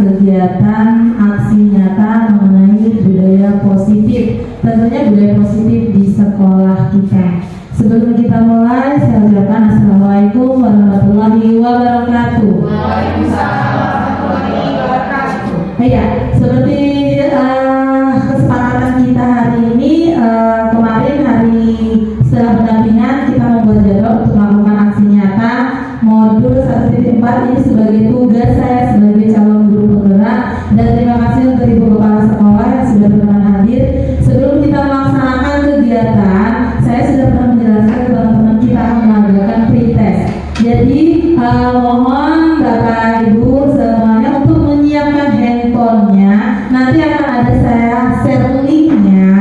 Kegiatan aksi nyata mengenai budaya positif, tentunya budaya positif di sekolah kita. Sebelum kita mulai, saya ucapkan Assalamualaikum warahmatullahi wabarakatuh. Waalaikumsalam warahmatullahi wabarakatuh. Ya, seperti kesepakatan kita hari ini, kemarin hari setelah pendampingan kita membuat jadwal untuk melakukan aksi nyata modul 1.4 ini sebagai tugas saya sebagai calon guru penggerak, dan terima kasih untuk Ibu Kepala Sekolah yang sudah berkenan hadir. Sebelum kita melaksanakan kegiatan, saya sudah pernah menjelaskan ke teman-teman kita akan mengadakan pretest. Jadi mohon Bapak Ibu semuanya untuk menyiapkan handphonenya. Nanti akan ada saya share linknya.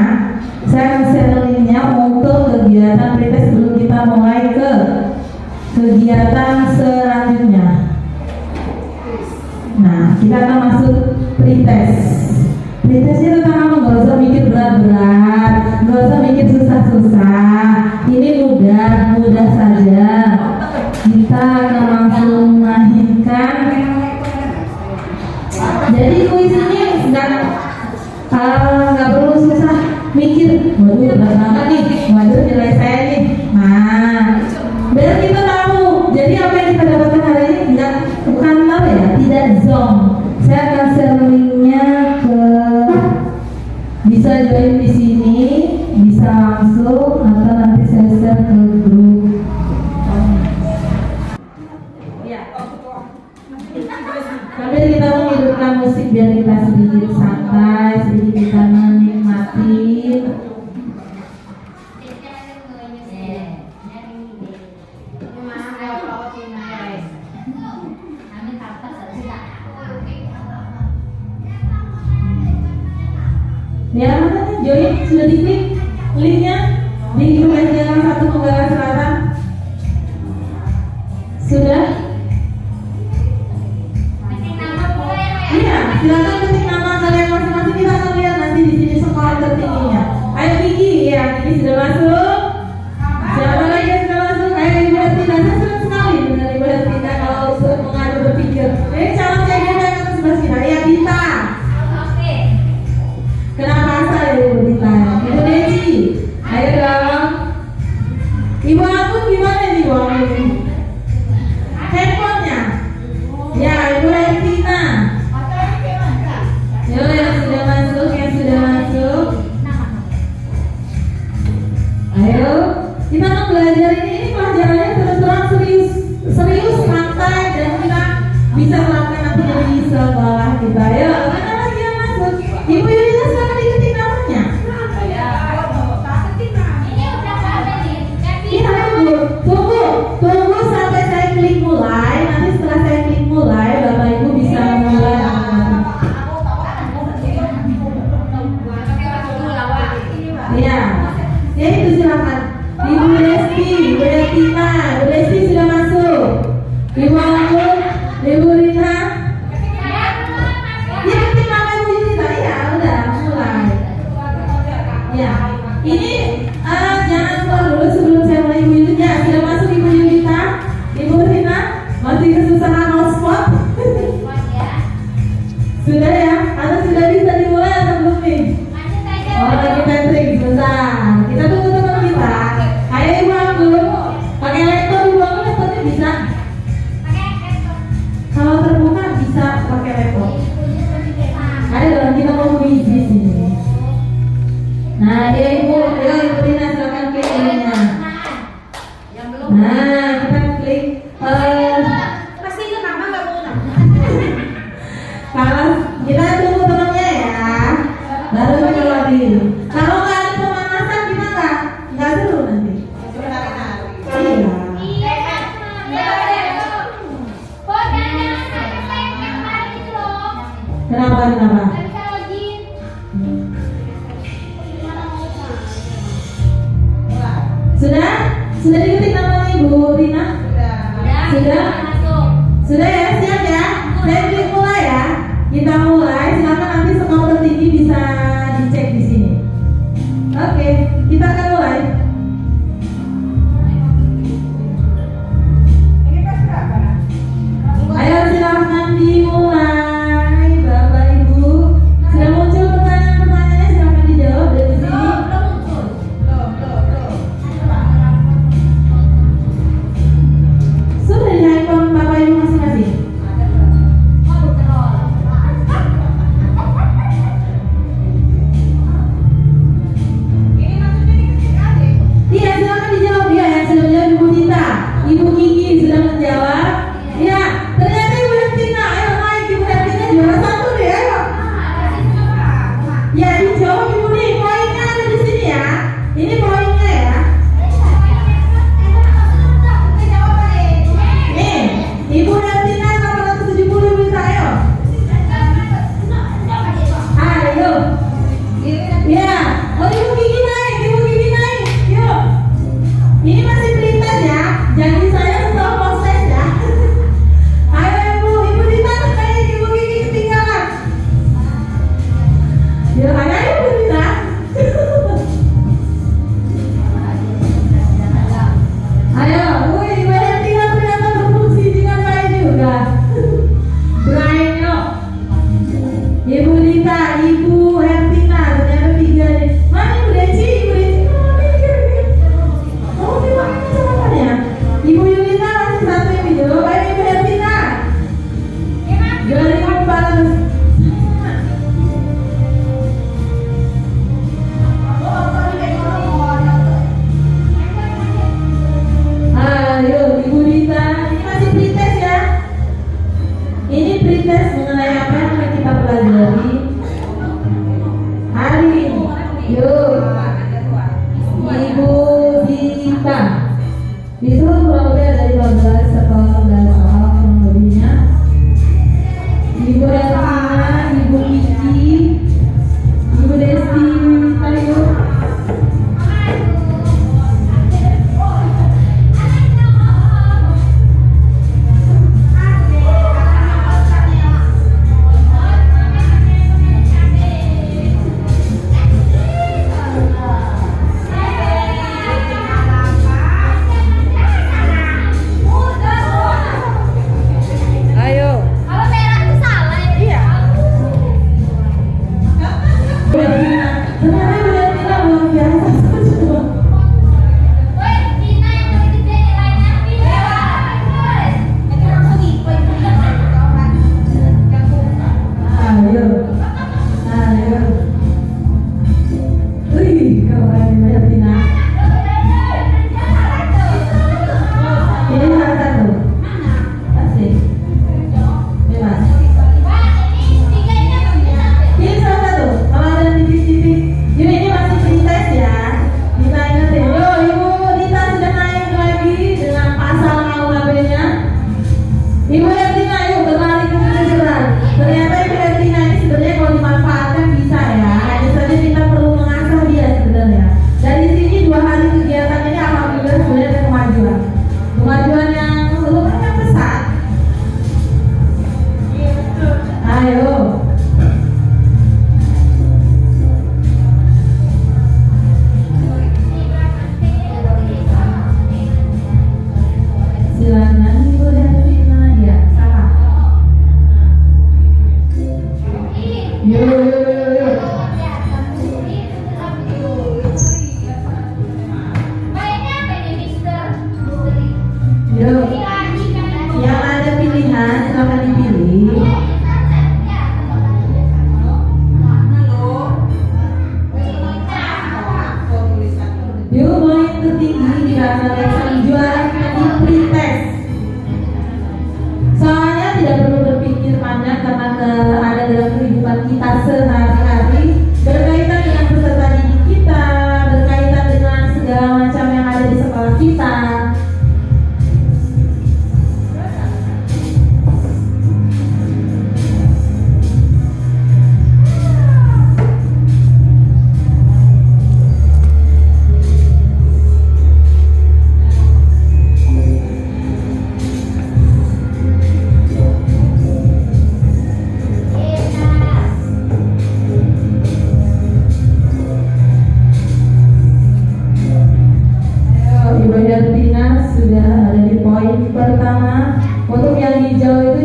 Saya akan share linknya untuk kegiatan pretest sebelum kita mulai ke kegiatan selanjutnya. Nah, kita akan masuk pretest. Pretestnya tentang apa? Nggak usah mikir berat-berat, nggak usah mikir susah-susah. Ini mudah saja. Kita akan langsung mengakhirkan. Jadi kuis ini nggak perlu susah mikir. Waduh, berat banget nih. Waduh, nilai saya nih. Nah, biar kita tahu. Jadi apa yang kita dapatkan hari ini bukan apa ya, tidak zonk. Saya akan share linknya ke, bisa join di sini, bisa langsung atau nanti saya share ke grup. Ya. Sambil kita menghidupkan musik biar kita sedikit santai, sedikit kita menikmati. Ya, join sudah diklik linknya di grup Jalan 1 Penggalan Selatan. Sudah? Iya, silakan ketik nama kalian masing-masing. Kita akan lihat nanti di sini sekolah tertingginya. Ayo Kiki, ya Kiki sudah masuk. Siapa lagi yang sudah masuk? Ayo Ibu Hertina, saya senang sekali dengan Ibu Hertina kalau mengadu berpikir. Ini calon cewek yang akan sebelah sini. Ya Dita. Kenapa asal Ibu Dita? Ibu Deci, ayo dong. Ibu Agung gimana nih Ibu Agung? Handphonenya? Ya Ibu Hertina. Yo yang sudah masuk, Ayo, kita akan belajar ini pelajarannya terus terang serius, santai, dan kita bisa melakukan nanti di sekolah kita. Ayo, mana lagi yang masuk? Ibu Yulita sekarang diketik namanya. Iya, tunggu sampai saya klik mulai. Nanti setelah saya klik mulai, Bapak Ibu bisa mulai. Iya, ya itu silakan. Ibu Lesti, Ibu Hertina, Ibu Lesti sudah masuk. Ibu Agung, Ibu Rina. Ya ketik nama Ibu Yulita. Ya udah mulai. Ya, ini jangan keluar dulu sebelum saya mulai Ibu Yulita. Ya, sudah masuk Ibu Yulita, Ibu Rina. Masih kesusahan hotspot? Sudah ya? Atau sudah bisa dimulai atau belum nih? Oh, lagi Patrick, sebentar. Kita tunggu teman kita. Ayo Ibu Agung, pakai laptop Ibu Agung, laptopnya bisa? Kalau terbuka bisa pakai laptop. Ayo dong, kita mau kuis di sini. Nah, ya Ibu Rina silakan klik linknya. Nah, kita klik. Pasti itu nama nggak mau nama. Kalau kita tunggu temannya ya, baru kita lagi. Kalau nggak ada pemanasan kita nggak seru nanti. Iya. Kenapa? Sudah diketik namanya Ibu Rina? Sudah? Sudah ya, siap ya? Saya klik mulai ya. Kita mulai, silakan nanti skor tertinggi bisa dicek di sini. Oke, kita akan mulai. Ayo silakan dimulai, Bapak Ibu. Sudah muncul pertanyaan-pertanyaannya, silakan dijawab dari sini. Sudah di handphone Bapak Ibu masing-masing.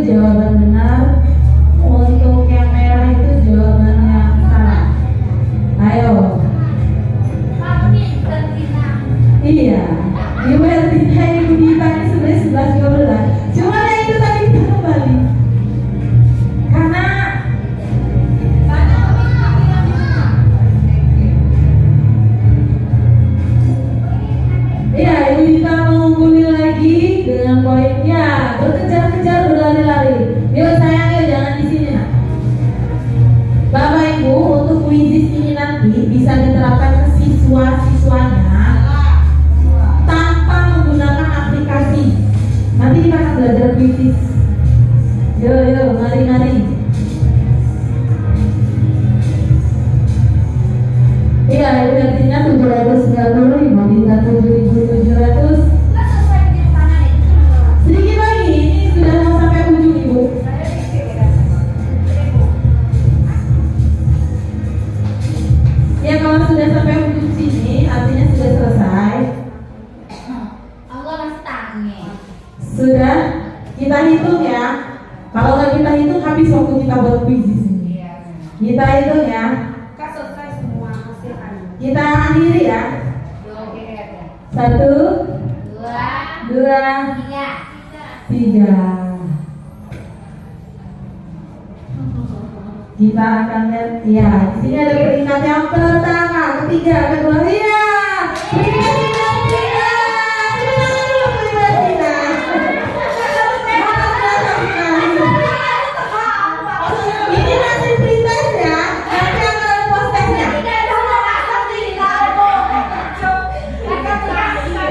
jawaban benar. Untuk yang merah itu jawaban yang salah. Ayo. Iya, Ibu Hertina, Ibu Dita ini sebenarnya 11-12. Cuma yang itu tadi kita kembali. Karena iya, Ibu Dita mengungguli lagi dengan poinnya. Berkejar-kejar, berlari-lari. Yuk sayang, yuk jangan di sini nak. Bapak Ibu, untuk kuisis ini nanti bisa diterapkan ke siswa-siswanya tanpa menggunakan aplikasi. Nanti kita akan belajar kuisis. Yo, mari. Iya, Ibu Hertina 795, bintang 7.700. Sedikit lagi, ini sudah mau sampai ujung Ibu. Ya kalau sudah sampai ujung sini, artinya sudah selesai. Sudah, kita hitung ya. Kalau nggak kita hitung, habis waktu kita buat kuis di sini. Kita hitung ya. Kak selesai semua hasilnya. Kita akhiri ya. 1, 2, 3. Kita akan lihat ya. Di sini ada peringkat yang pertama, ketiga, kedua. Iya. Peringkat yang ketiga. Ini hasil printesnya. Nanti akan ada postesnya.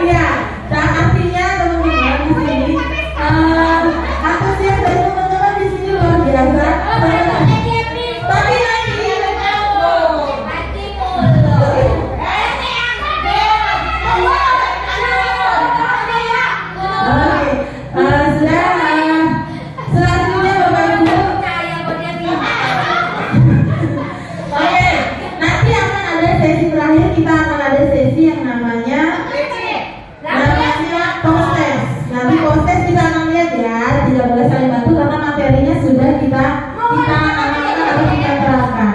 Iya. Dan artinya teman-teman di sini antusias dari teman-teman di sini luar biasa. Tapi lagi selanjutnya Bapak Ibu. Oke, nanti akan ada sesi terakhir. Kita akan ada sesi yang namanya postes. Nanti postes kita akan lihat ya, tidak boleh saling bantu karena materinya sudah kita amalkan atau kita terapkan.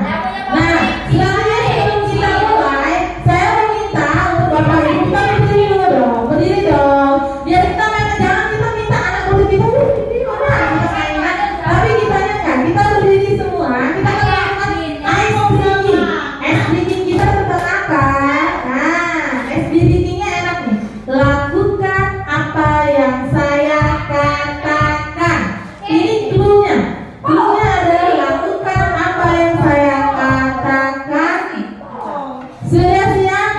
Nah, selanjutnya sebelum kita mulai, saya meminta untuk Bapak Ibu kita berdiri dulu dong, berdiri dong. Biar kita main, jangan kita minta anak murid kita berdiri orang kita mainkan, tapi kita kan kita berdiri semua. Kita akan melakukan ice breathing. Ice breathing kita tentang apa? Nah, ice breathingnya enak nih. Lakukan apa yang saya katakan. Ini clue-nya. Clue-nya adalah lakukan apa yang saya katakan. Sudah siap?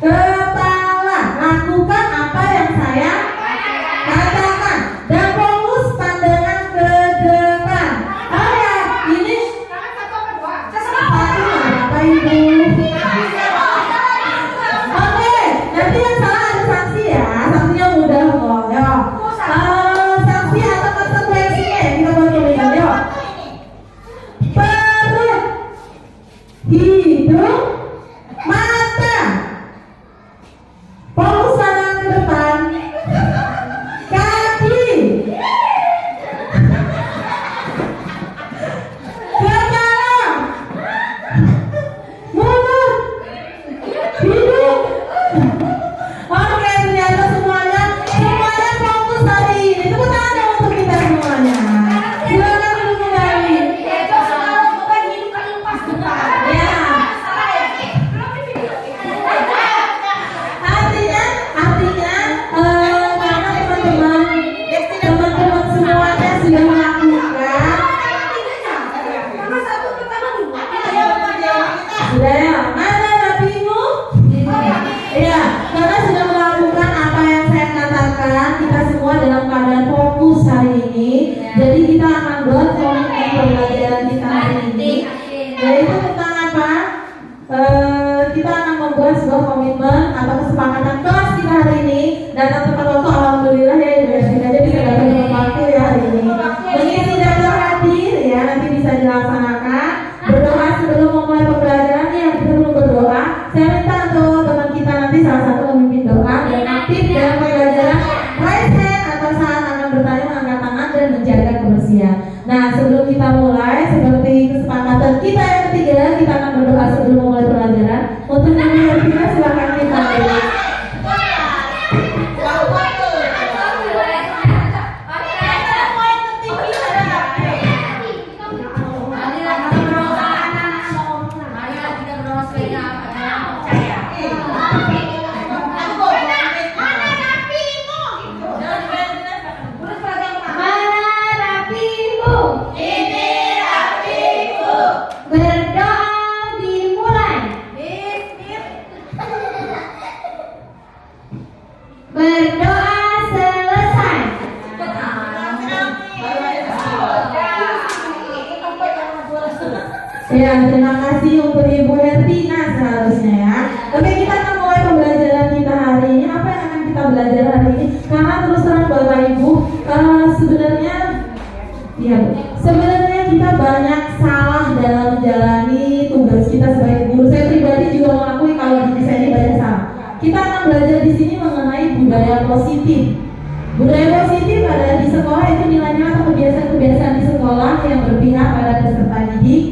Kepala. Lakukan apa yang saya katakan. Dan fokus pandangan ke depan. Oh ya, ini satu Bapak Ibu. Oke, nanti yang salah ada sanksi ya. Sanksinya mudah kok. Yo. Sanksi atau konsekuensinya ya, kita buat coba yuk. Perut, hidung, mata. Fokus pandangan ke depan. Kaki, kepala, mulut, hidung. Oke, ternyata semuanya fokus hari ini. Tepuk tangan dong untuk kita semuanya. Silakan duduk kembali. Ya. Artinya, karena teman-teman semuanya sudah melakukan. Sudah ya, mana rapimu? Iya, karena sudah melakukan apa yang saya katakan, kita semua dalam keadaan fokus hari ini. Jadi kita akan buat komitmen pembelajaran kita hari ini. Yaitu tentang apa? Kita akan membuat sebuah komitmen atau kesepakatan kelas kita hari ini. Datang tepat waktu, alhamdulillah ya Ibu Hertina, jadi bisa datang tepat waktu ya hari ini. Mengisi daftar hadir ya, nanti bisa dilaksanakan. Berdoa sebelum memulai pembelajaran ya, kita belum berdoa. Saya minta untuk teman kita nanti salah satu memimpin doa dan aktif dalam pembelajaran. Raise hand atau saat bertanya, mengangkat tangan, dan menjaga kebersihan. Nah, sebelum kita mulai, seperti kesepakatan kita yang ketiga, kita akan berdoa sebelum memulai pelajaran. Untuk yang ketiga, silakan kita mulai. Ya, terima kasih untuk Ibu Hertina seharusnya ya. Oke, kita akan mulai pembelajaran kita hari ini. Apa yang akan kita belajar hari ini? Karena terus terang Bapak Ibu, sebenarnya kita banyak salah dalam menjalani tugas kita sebagai guru. Saya pribadi juga mengakui kalau diri saya ini banyak salah. Kita akan belajar di sini mengenai budaya positif. Budaya positif ada di sekolah itu nilainya atau kebiasaan-kebiasaan di sekolah yang berpihak pada peserta didik,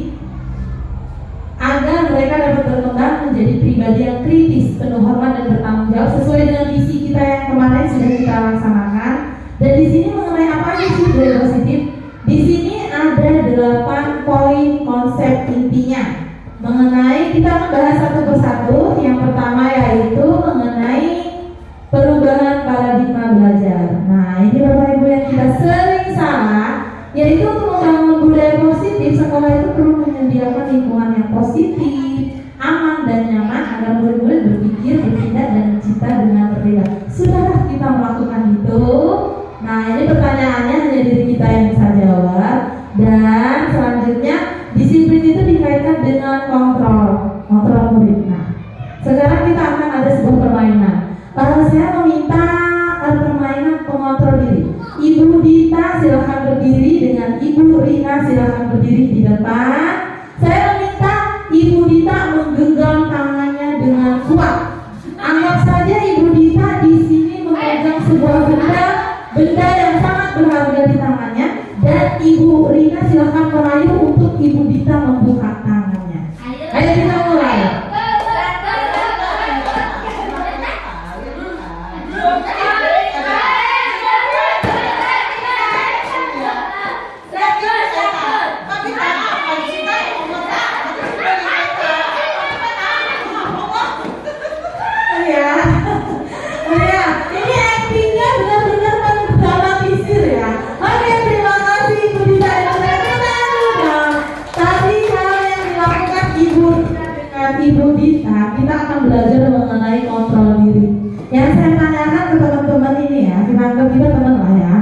agar mereka dapat berkembang menjadi pribadi yang kritis, penuh hormat dan bertanggung jawab sesuai dengan visi kita yang kemarin sudah kita laksanakan. Dan di sini mengenai apa sih budaya positif? Di sini ada 8 poin konsep intinya. Mengenai kita membahas satu persatu. Yang pertama yaitu mengenai perubahan paradigma belajar. Nah, ini Bapak Ibu yang kita sering salah, yaitu untuk membangun budaya positif, sekolah itu perlu menyediakan lingkungan yang positif, aman dan nyaman agar murid-murid berpikir, bertindak dan mencipta dengan berbeda. Sudahkah kita melakukan itu? Nah, ini pertanyaannya hanya diri kita yang bisa jawab. Dan selanjutnya disiplin itu dikaitkan dengan kontrol murid. Nah, sekarang kita akan ada sebuah permainan. Saya meminta permainan pengontrol diri. Ibu Dita silakan berdiri dengan Ibu Rina silakan berdiri di depan. Saya meminta Ibu Dita menggenggam tangannya dengan kuat. Anggap saja Ibu Dita di sini memegang sebuah benda yang sangat berharga di tangannya, dan Ibu Rina silakan merayu untuk Ibu Dita membuka tangannya. Ayo kita mulai. Ibu Dita, kita akan belajar mengenai kontrol diri. Yang saya tanyakan ke teman-teman ini ya, kita anggap kita teman lah ya.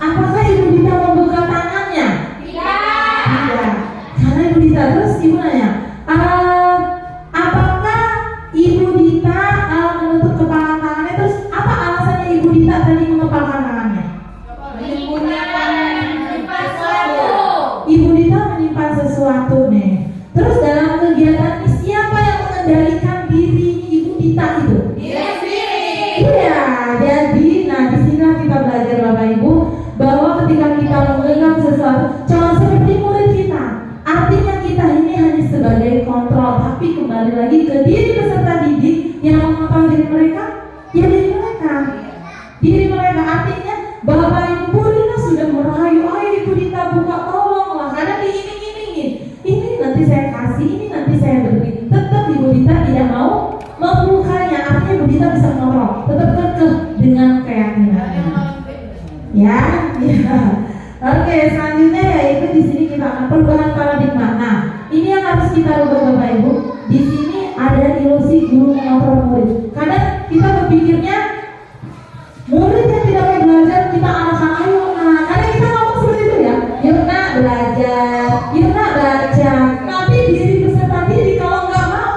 Apakah Ibu Dita membuka tangannya? Tidak. Karena Ibu Dita, terus Ibu nanya, apakah Ibu Dita menutup kepala tangannya? Terus apa alasannya Ibu Dita tadi mengepalkan tangannya? Ibu Dita menyimpan sesuatu nih. Terus dalam kegiatan ini siapa yang mengendalikan diri Ibu Dita itu? Iya, jadi di sini kita belajar Bapak Ibu bahwa ketika kita memegang sesuatu, jangan seperti murid kita. Artinya kita ini hanya sebagai kontrol, tapi kembali lagi ke diri peserta didik yang mengontrol diri mereka, ya diri mereka. Diri mereka artinya Bapak Ibu Purina sudah merayu, ayo Ibu Dita buka, tolonglah, karena diiming-imingin. Ini nanti saya kasih, ini nanti saya beri. Tetap Ibu Dita tidak mau membukanya, artinya Ibu Dita bisa mengontrol, tetap kekeh dengan keyakinannya. Ya. Oke, selanjutnya yaitu di sini kita akan perubahan paradigma. Nah, ini yang harus kita rubah Bapak Ibu. Di sini ada ilusi guru mengontrol murid. Kadang kita berpikirnya murid yang tidak mau belajar kita arahkan, ayo nak. Kadang kita ngomong seperti itu ya. Yuk nak belajar, yuk nak baca. Tapi diri peserta didik kalau nggak mau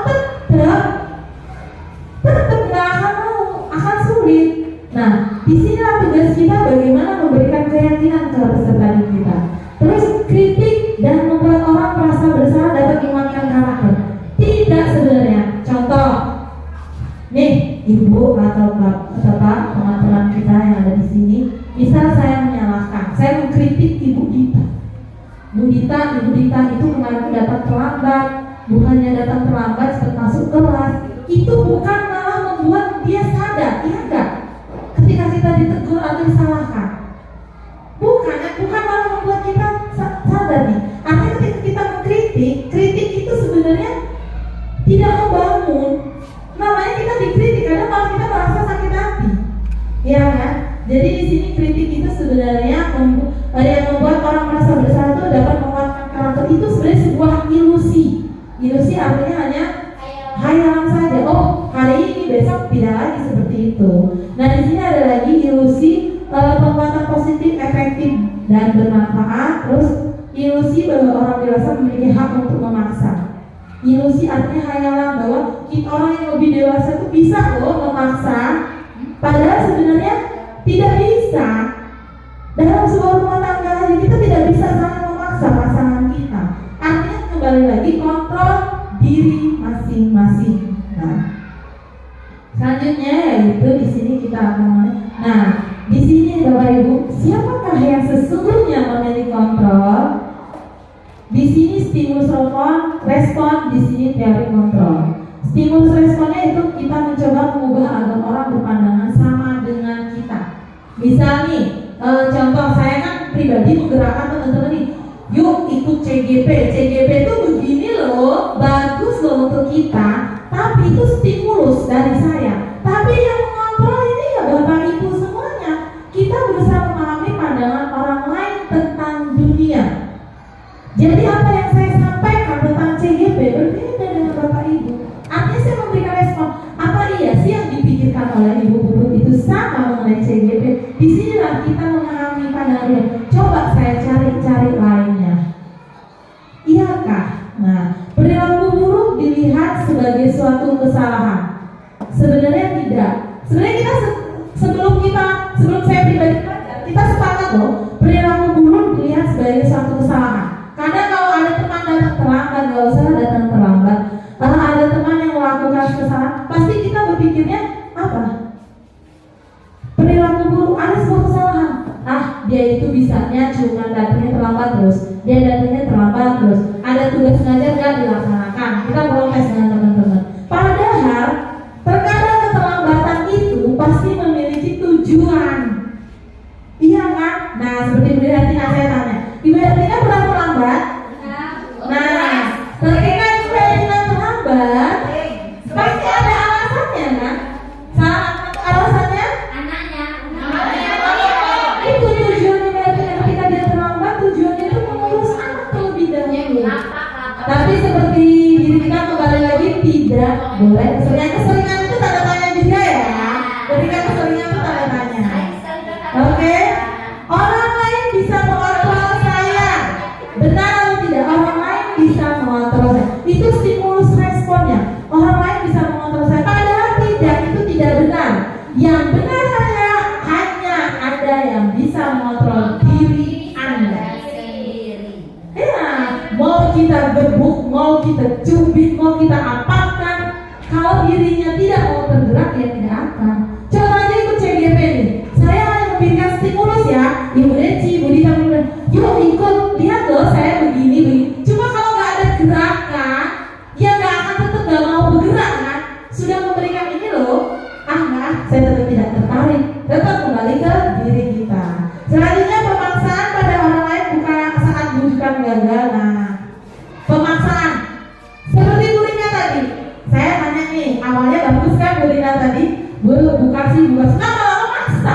tetap nggak akan mau, akan sulit. Nah, disinilah tugas kita bagaimana memberikan keyakinan ke peserta didik kita. Terus kritik dan membuat orang merasa bersalah dapat menguatkan karakter. Tidak sebenarnya. Contoh, nih ibu atau bapak pengajaran kita yang ada di sini, misal saya menyalahkan Ibu Dita itu kemarin datang terlambat, bukannya datang terlambat seperti masuk kelas, itu bukan malah membuat dia sadar, iya enggak? Ketika kita ditegur atau disalahkan, bukan malah membuat kita sadar nih. Artinya ketika kita mengkritik, kritik itu sebenarnya tidak membangun. Namanya kita dikritik, kadang malah kita merasa sakit hati, ya kan? Jadi di sini kritik itu sebenarnya yang membuat orang merasa bersalah itu dapat menguatkan karakter, itu sebenarnya sebuah ilusi. Ilusi artinya hanya hayalan saja. Oh, hari ini, besok tidak lagi seperti itu. Nah, di sini ada lagi ilusi penguatan positif, efektif dan bermanfaat. Terus ilusi bahwa orang dewasa memiliki hak untuk memaksa. Ilusi artinya hayalan bahwa kita orang yang lebih dewasa itu bisa loh memaksa, padahal sebenarnya tidak bisa. Dalam sebuah rumah tangga aja kita tidak bisa saling memaksa pasangan kita. Artinya kembali lagi kontrol diri masing-masing. Nah, selanjutnya yaitu di sini kita akan di sini Bapak Ibu, siapakah yang sesungguhnya memiliki kontrol? Di sini stimulus respon, di sini teori kontrol. Stimulus responnya itu kita mencoba mengubah agar orang berpandangan sama dengan kita. Misal nih, contoh saya kan pribadi menggerakkan teman-teman nih, yuk ikut CGP. CGP itu begini loh, bagus loh untuk kita, tapi itu stimulus dari saya. Tapi yang mengontrol ini ya Bapak Ibu semuanya. Kita berusaha memahami pandangan orang lain tentang dunia. Jadi apa yang saya sampaikan tentang CGP berbeda dengan Bapak Ibu. Artinya saya memberikan respon, apa iya sih yang dipikirkan oleh Ibu Guru itu sama mengenai CGP. Disinilah kita memahami pandangan. Coba saya cari-cari lainnya. Iyakah? Nah, perilaku buruk dilihat sebagai suatu kesalahan. Sebenarnya tidak. Sebenarnya kita sebelum saya pribadi kita sepakat loh, perilaku buruk dilihat sebagai suatu kesalahan. Kadang kalau ada teman datang terlambat, nggak usah datang terlambat. Kalau ada teman yang melakukan kesalahan, pasti kita berpikirnya apa? Perilaku buruk, ada sebuah kesalahan. Dia itu bisanya cuma datangnya terlambat terus. Dia datangnya terlambat terus. Ada tugas ngajar nggak dilaksanakan. Kita protes dengan teman-teman. Padahal terkadang keterlambatan itu pasti memiliki tujuan. Iya kan? Nah, seperti Ibu Hati nasehatannya. Ibu Hatinya pernah terlambat? Nah, ketika Ibu Hatinya terlambat, pasti ada alasannya kan? Salah satu alasannya? Itu tujuan Ibu Hatinya ketika dia terlambat, tujuannya itu mengurus anak terlebih dahulu. Tapi seperti diri kita kembali lagi tidak boleh. Keseringan itu tanda tanya juga ya. Ketika keseringan itu tanda tanya. Oke? Orang lain bisa mengontrol saya. Benar atau tidak? Orang lain bisa mengontrol saya. Itu stimulus responnya. Orang lain bisa mengontrol saya. Padahal tidak, itu tidak benar. Yang benar hanya ada yang bisa mengontrol diri Anda. Ya, mau kita gebuk, mau kita cubit, mau kita apakan, kalau dirinya tidak mau tergerak ya tidak akan. Coba aja ikut CGP nih. Saya hanya memberikan stimulus ya, Ibu Deci, Ibu Dita, yuk ikut, lihat loh saya begini. Cuma kalau nggak ada gerakan, ya nggak akan tetap nggak mau bergerak kan. Sudah memberikan ini loh, saya tetap tidak tertarik. Tetap kembali ke diri kita. Selanjutnya pemaksaan pada orang lain bukan saat bukan gagal. Nah, pemaksaan seperti Bu Rina tadi. Saya tanya nih, awalnya bagus kan Bu Rina tadi? Buka lama-lama maksa.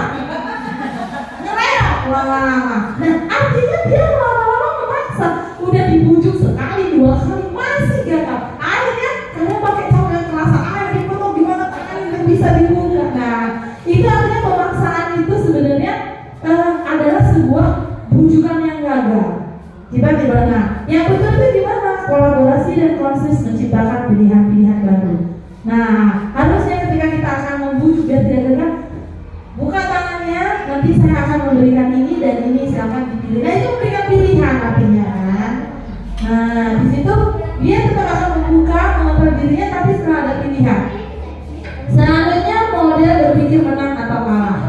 Ngereok lama-lama. Nah, artinya dia lama-lama memaksa. Udah dibujuk sekali, 2 kali masih gagal. Akhirnya kalian pakai cara yang kerasa, dipotong gimana tangannya bisa dibuka. Nah, itu artinya pemaksaan itu sebenarnya adalah sebuah bujukan yang gagal. Tiba-tiba, nah, yang betul itu gimana? Kolaborasi dan konsensus menciptakan pilihan-pilihan baru. Nah, harusnya ketika kita akan membujuk dan tidak gagal, buka tangannya, nanti saya akan memberikan ini dan ini, silakan dipilih. Nah, itu memberikan pilihan artinya kan. Nah, di situ dia tetap akan membuka, mengontrol dirinya, tapi setelah ada pilihan. Selanjutnya model berpikir menang atau kalah.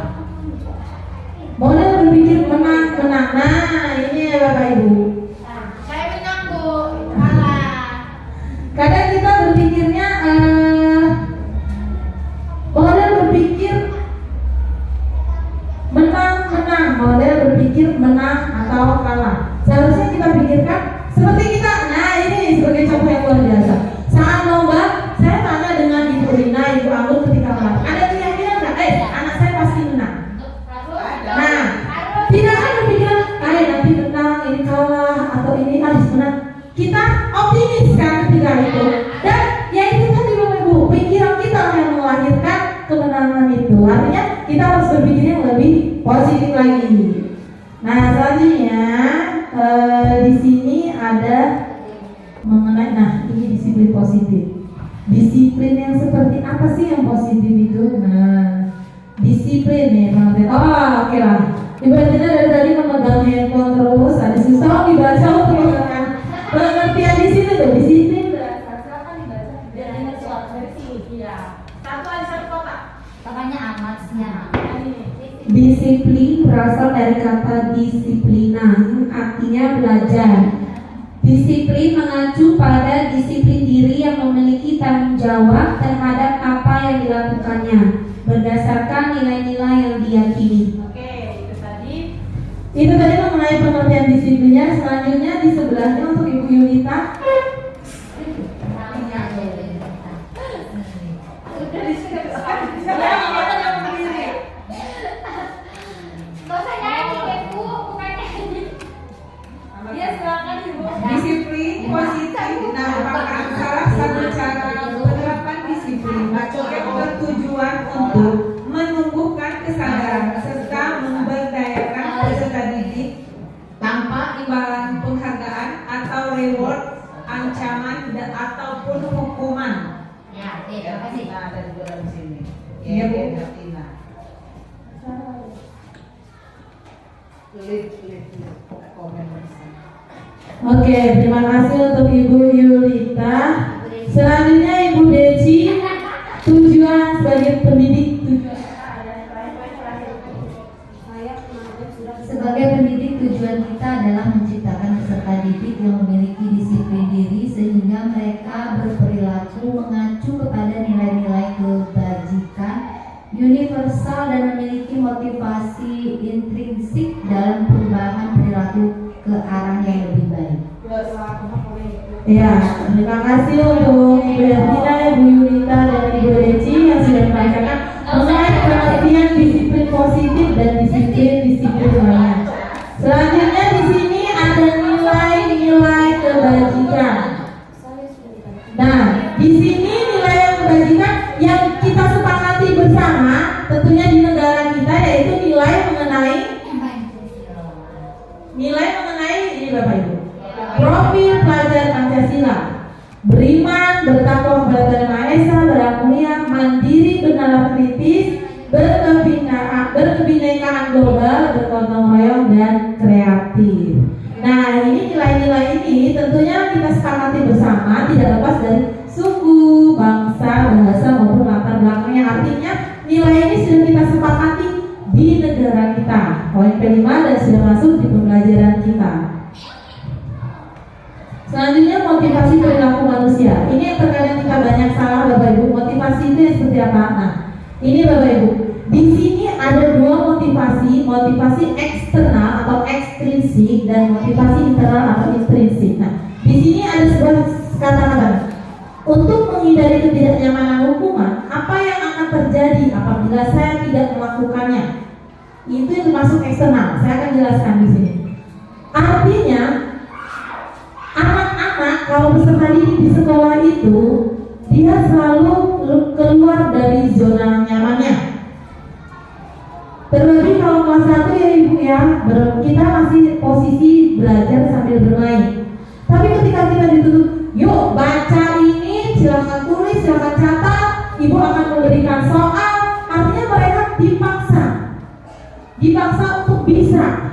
Model berpikir menang. Nah, ini ya Bapak Ibu. Saya berpikir menang atau kalah. Seharusnya kita pikirkan seperti kita. Nah ini sebagai contoh yang luar biasa. Saat lomba, saya tanya dengan Ibu Rina, Ibu Anggun ketika menang. Ada keyakinan nggak? Anak saya pasti menang. Nah, tidak ada pikiran, nanti menang, ini kalah, atau ini harus menang. Kita optimis kan ketika itu. Dan ya itu tadi Bapak Ibu, pikiran kita yang melahirkan kemenangan itu. Artinya kita harus berpikir yang lebih positif lagi. Nah selanjutnya di sini ada mengenai, nah ini disiplin positif. Disiplin yang seperti apa sih yang positif itu? Nah disiplin nih teman-teman. Oh oke lah. Ibaratnya dari tadi memegang handphone terus, ada susah dibaca untuk menggunakan pengertian di sini tuh disiplin. Silakan dibaca biar ingat suatu dari sini. Ya. Satu ada satu kotak. Katanya amatnya. Disiplin berasal dari kata disiplina, artinya belajar. Disiplin mengacu pada disiplin diri yang memiliki tanggung jawab terhadap apa yang dilakukannya berdasarkan nilai-nilai yang diyakini. Oke, itu tadi. Itu tadi mengenai pengertian disiplinnya. Selanjutnya di sebelahnya untuk Ibu Yulita. Sudah di sini. Ya, silakan Ibu. Disiplin positif merupakan salah satu cara penerapan disiplin yang bertujuan untuk menumbuhkan kesadaran serta memberdayakan peserta didik tanpa imbalan penghargaan atau reward, ancaman ataupun hukuman. Ya, terima kasih. Ada di dalam sini. Iya, Bu. Tina. Lihat komen bersama. Oke, terima kasih untuk Ibu Yulita. Selanjutnya Ibu Deci, tujuan sebagai pendidik. Sebagai pendidik, tujuan kita adalah menciptakan peserta didik yang memiliki disiplin diri sehingga mereka berperilaku mengacu kepada nilai-nilai kebajikan universal dan memiliki motivasi intrinsik dalam perubahan perilaku ke arah yang lebih baik. Ya, terima kasih untuk Ibu Yatina, Ibu Yulita, dan Ibu Deci yang sudah membacakan mengenai pengertian disiplin positif dan disiplin lainnya. Selanjutnya di sini ada nilai-nilai kebajikan. Nah, di sini nilai kebajikan yang kita sepakati bersama, tentunya di negara kita, yaitu nilai mengenai ini Bapak Ibu. Profil pelajar Pancasila: beriman, bertakwa kepada Tuhan Maha Esa, berakhlak mulia, mandiri, bernalar kritis, berkebinekaan global, bergotong royong dan kreatif. Nah, ini nilai-nilai ini tentunya kita sepakati bersama, tidak lepas dari suku, bangsa, bahasa maupun latar belakangnya. Artinya nilai ini sudah kita sepakati di negara kita. Poin kelima dan sudah masuk di pembelajaran kita. Selanjutnya motivasi perilaku manusia. Ini yang terkadang kita banyak salah Bapak Ibu. Motivasi itu yang seperti apa? Nah, ini Bapak Ibu. Di sini ada dua motivasi eksternal atau ekstrinsik dan motivasi internal atau intrinsik. Nah, di sini ada sebuah kata-kata. Untuk menghindari ketidaknyamanan hukuman, apa yang akan terjadi apabila saya tidak melakukannya? Itu yang termasuk eksternal. Saya akan jelaskan di sini. Artinya, anak-anak kalau peserta didik di sekolah itu, dia selalu keluar dari zona nyamannya. Terlebih kalau kelas 1 ya Ibu ya, kita masih posisi belajar sambil bermain. Tapi ketika kita dituntut, yuk baca ini, silakan tulis, silakan catat, Ibu akan memberikan soal. Artinya mereka dipaksa untuk bisa.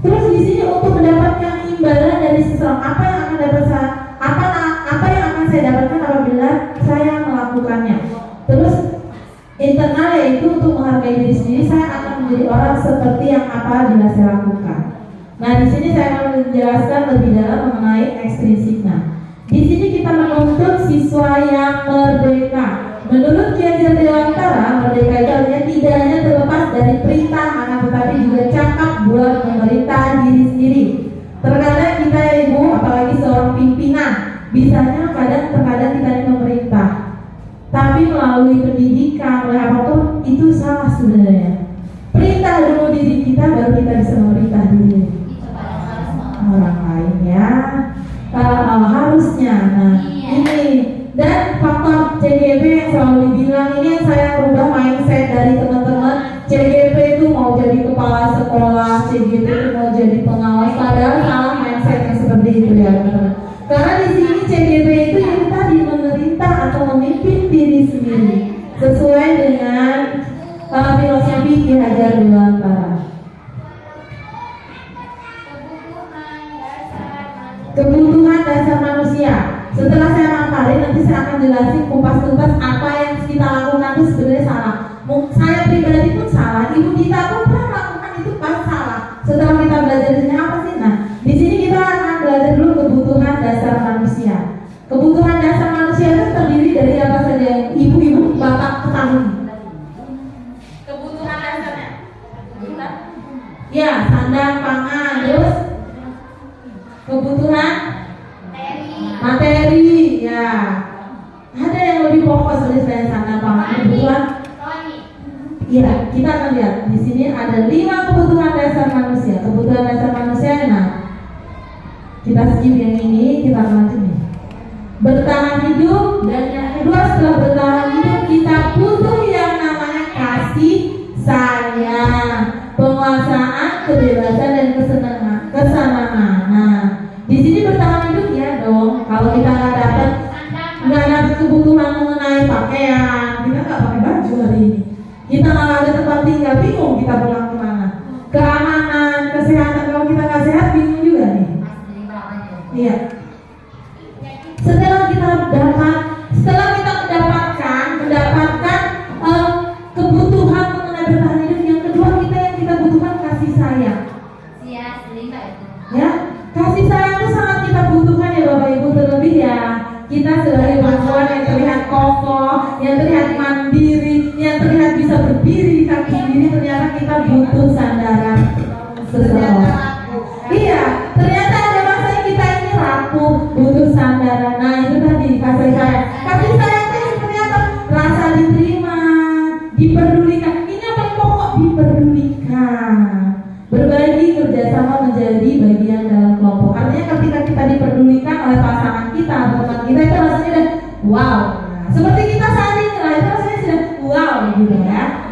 Terus di sini untuk mendapatkan imbalan dari seseorang, apa yang akan saya dapatkan apabila saya melakukannya. Terus internal yaitu untuk menghargai diri sendiri, saya akan menjadi orang seperti yang apa bila saya lakukan. Nah, di sini saya akan menjelaskan lebih dalam mengenai ekstrinsiknya. Di sini kita menuntut siswa yang merdeka. Menurut Kiai Jati Dewantara, merdeka itu artinya tidak hanya terlepas dari perintah anak, tetapi juga cakap buat memerintah diri sendiri. Terkadang kita ibu, apalagi seorang pimpinan, bisanya terkadang kita ini memerintah, tapi melalui pendidikan, oleh apapun itu salah sebenarnya. Perintah dulu diri kita, baru kita bisa memerintah diri orang lain ya. Harusnya. Nah, ini dan faktor CGP yang selalu dibilang ini yang saya rubah mindset dari teman-teman. CGP itu mau jadi kepala sekolah, CGP itu mau jadi pengawas, padahal salah mindsetnya seperti itu ya teman-teman. Karena di sini CGP itu yang tadi memerintah atau memimpin diri sendiri sesuai dengan filosofi Ki Hajar Dewantara. Kebutuhan dasar manusia. Setelah saya mapalin, nanti saya akan jelasin kupas tuntas apa yang kita lakukan itu sebenarnya salah. Saya pribadi pun salah, Ibu Dita pun pernah melakukan itu pas salah. Setelah kita belajar di sini apa sih? Nah, di sini kita akan belajar dulu kebutuhan dasar manusia. Kebutuhan dasar manusia itu terdiri dari apa saja yang ibu-ibu bapak ketahui? Kebutuhan dasarnya, ya, sandang, pangan, terus kebutuhan materi, ya. Ada yang lebih pokok selain sandang, pangan, kebutuhan. Ya, kita akan lihat di sini ada 5 kebutuhan dasar manusia. Kebutuhan dasar manusia, nah, kita skip yang ini, kita lanjut nih. Bertahan hidup, dan yang kedua setelah bertahan hidup kita butuh yang namanya kasih sayang, penguasaan, kebebasan dan kesenangan. Nah, di sini bertahan hidup ya dong. Kalau kita nggak dapat kebutuhan mengenai pakaian, kita nggak pakai baju hari ini. Kita nggak ada tempat tinggal, bingung kita pulang kemana. Keamanan, kesehatan, kalau kita nggak sehat bingung juga nih. Iya. Setelah kita mendapatkan kebutuhan mengenai bertahan hidup, yang kedua yang kita butuhkan kasih sayang. Ya, kasih sayang itu sangat kita butuhkan ya Bapak Ibu, terlebih ya kita sebagai perempuan yang terlihat kokoh, yang terlihat mandiri, yang terlihat bisa berdiri di kaki sendiri, ternyata kita butuh sandaran seseorang. Iya, ternyata ada masanya kita ini rapuh, butuh sandaran. Nah itu tadi kasih sayang. Kasih sayang itu seperti apa? Rasa diterima, diperdulikan. Ini yang paling pokok, diperdulikan. Berbagi, kerjasama menjadi bagian dalam kelompok. Artinya ketika kita diperdulikan oleh pasangan kita, teman kita, itu rasanya udah wow. Nah, seperti kita saat ini lah, itu rasanya sudah wow gitu ya.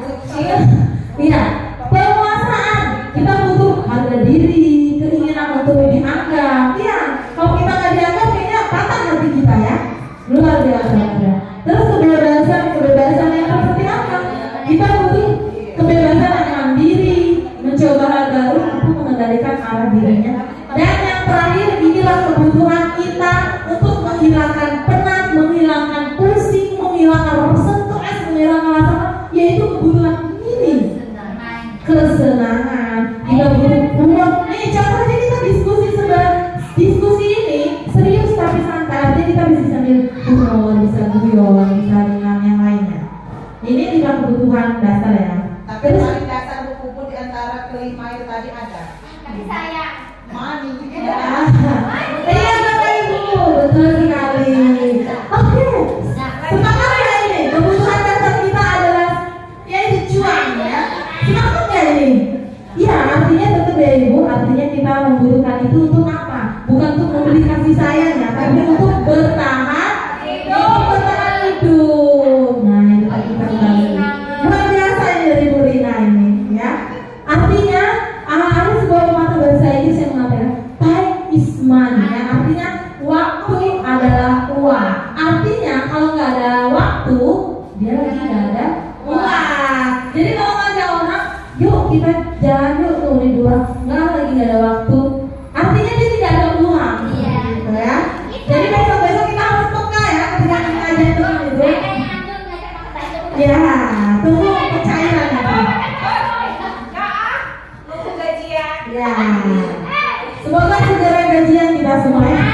Iya, penguasaan. Kita butuh harga diri, keinginan untuk dianggap. Iya, kalau kita nggak dianggap, kayaknya patah hati kita ya. Luar biasa. Terus kebebasan yang seperti apa? Kita butuh kebebasan yang mandiri, mencoba hal baru untuk mengendalikan arah dirinya. Dan yang terakhir, inilah kebutuhan kita untuk menghilangkan penat, menghilangkan pusing, menghilangkan stres, menghilangkan rasa, yaitu kebutuhan ini, kesenangan. Kita butuh uang. Nih contohnya kita diskusi ini serius tapi santai. Artinya kita bisa sambil bisa guyon, bisa dengan yang lainnya. Ini juga kebutuhan dasar ya. Tapi paling dasar buku di antara kelima itu tadi ada. Money. Iya Bapak Ibu, betul sekali. Oke, semangat ya ini. Kebutuhan dasar kita adalah yaitu cuan ya. Semangat ya ini. Iya, artinya tetap ya Ibu. Artinya kita membutuhkan itu untuk apa? Bukan untuk membeli kasih sayang ya, tapi untuk bertahan hidup. Nah itu kita kembali. Luar biasa ini dari Bu Rina ini ya. Artinya ada sebuah pepatah bahasa Inggris yang mengatakan time is money ya. Artinya waktu adalah uang. Artinya kalau nggak ada waktu, dia lagi nggak ada uang. Jadi kalau ngajak orang, yuk kita jalan yuk tuh di dua, nggak ada waktu. Artinya dia tidak ada uang. Iya. Gitu ya. Jadi besok kita harus peka ya ketika kita ngajak teman itu. Ya, tunggu pencairan nanti. Ya, semoga segera gajian kita semua ya.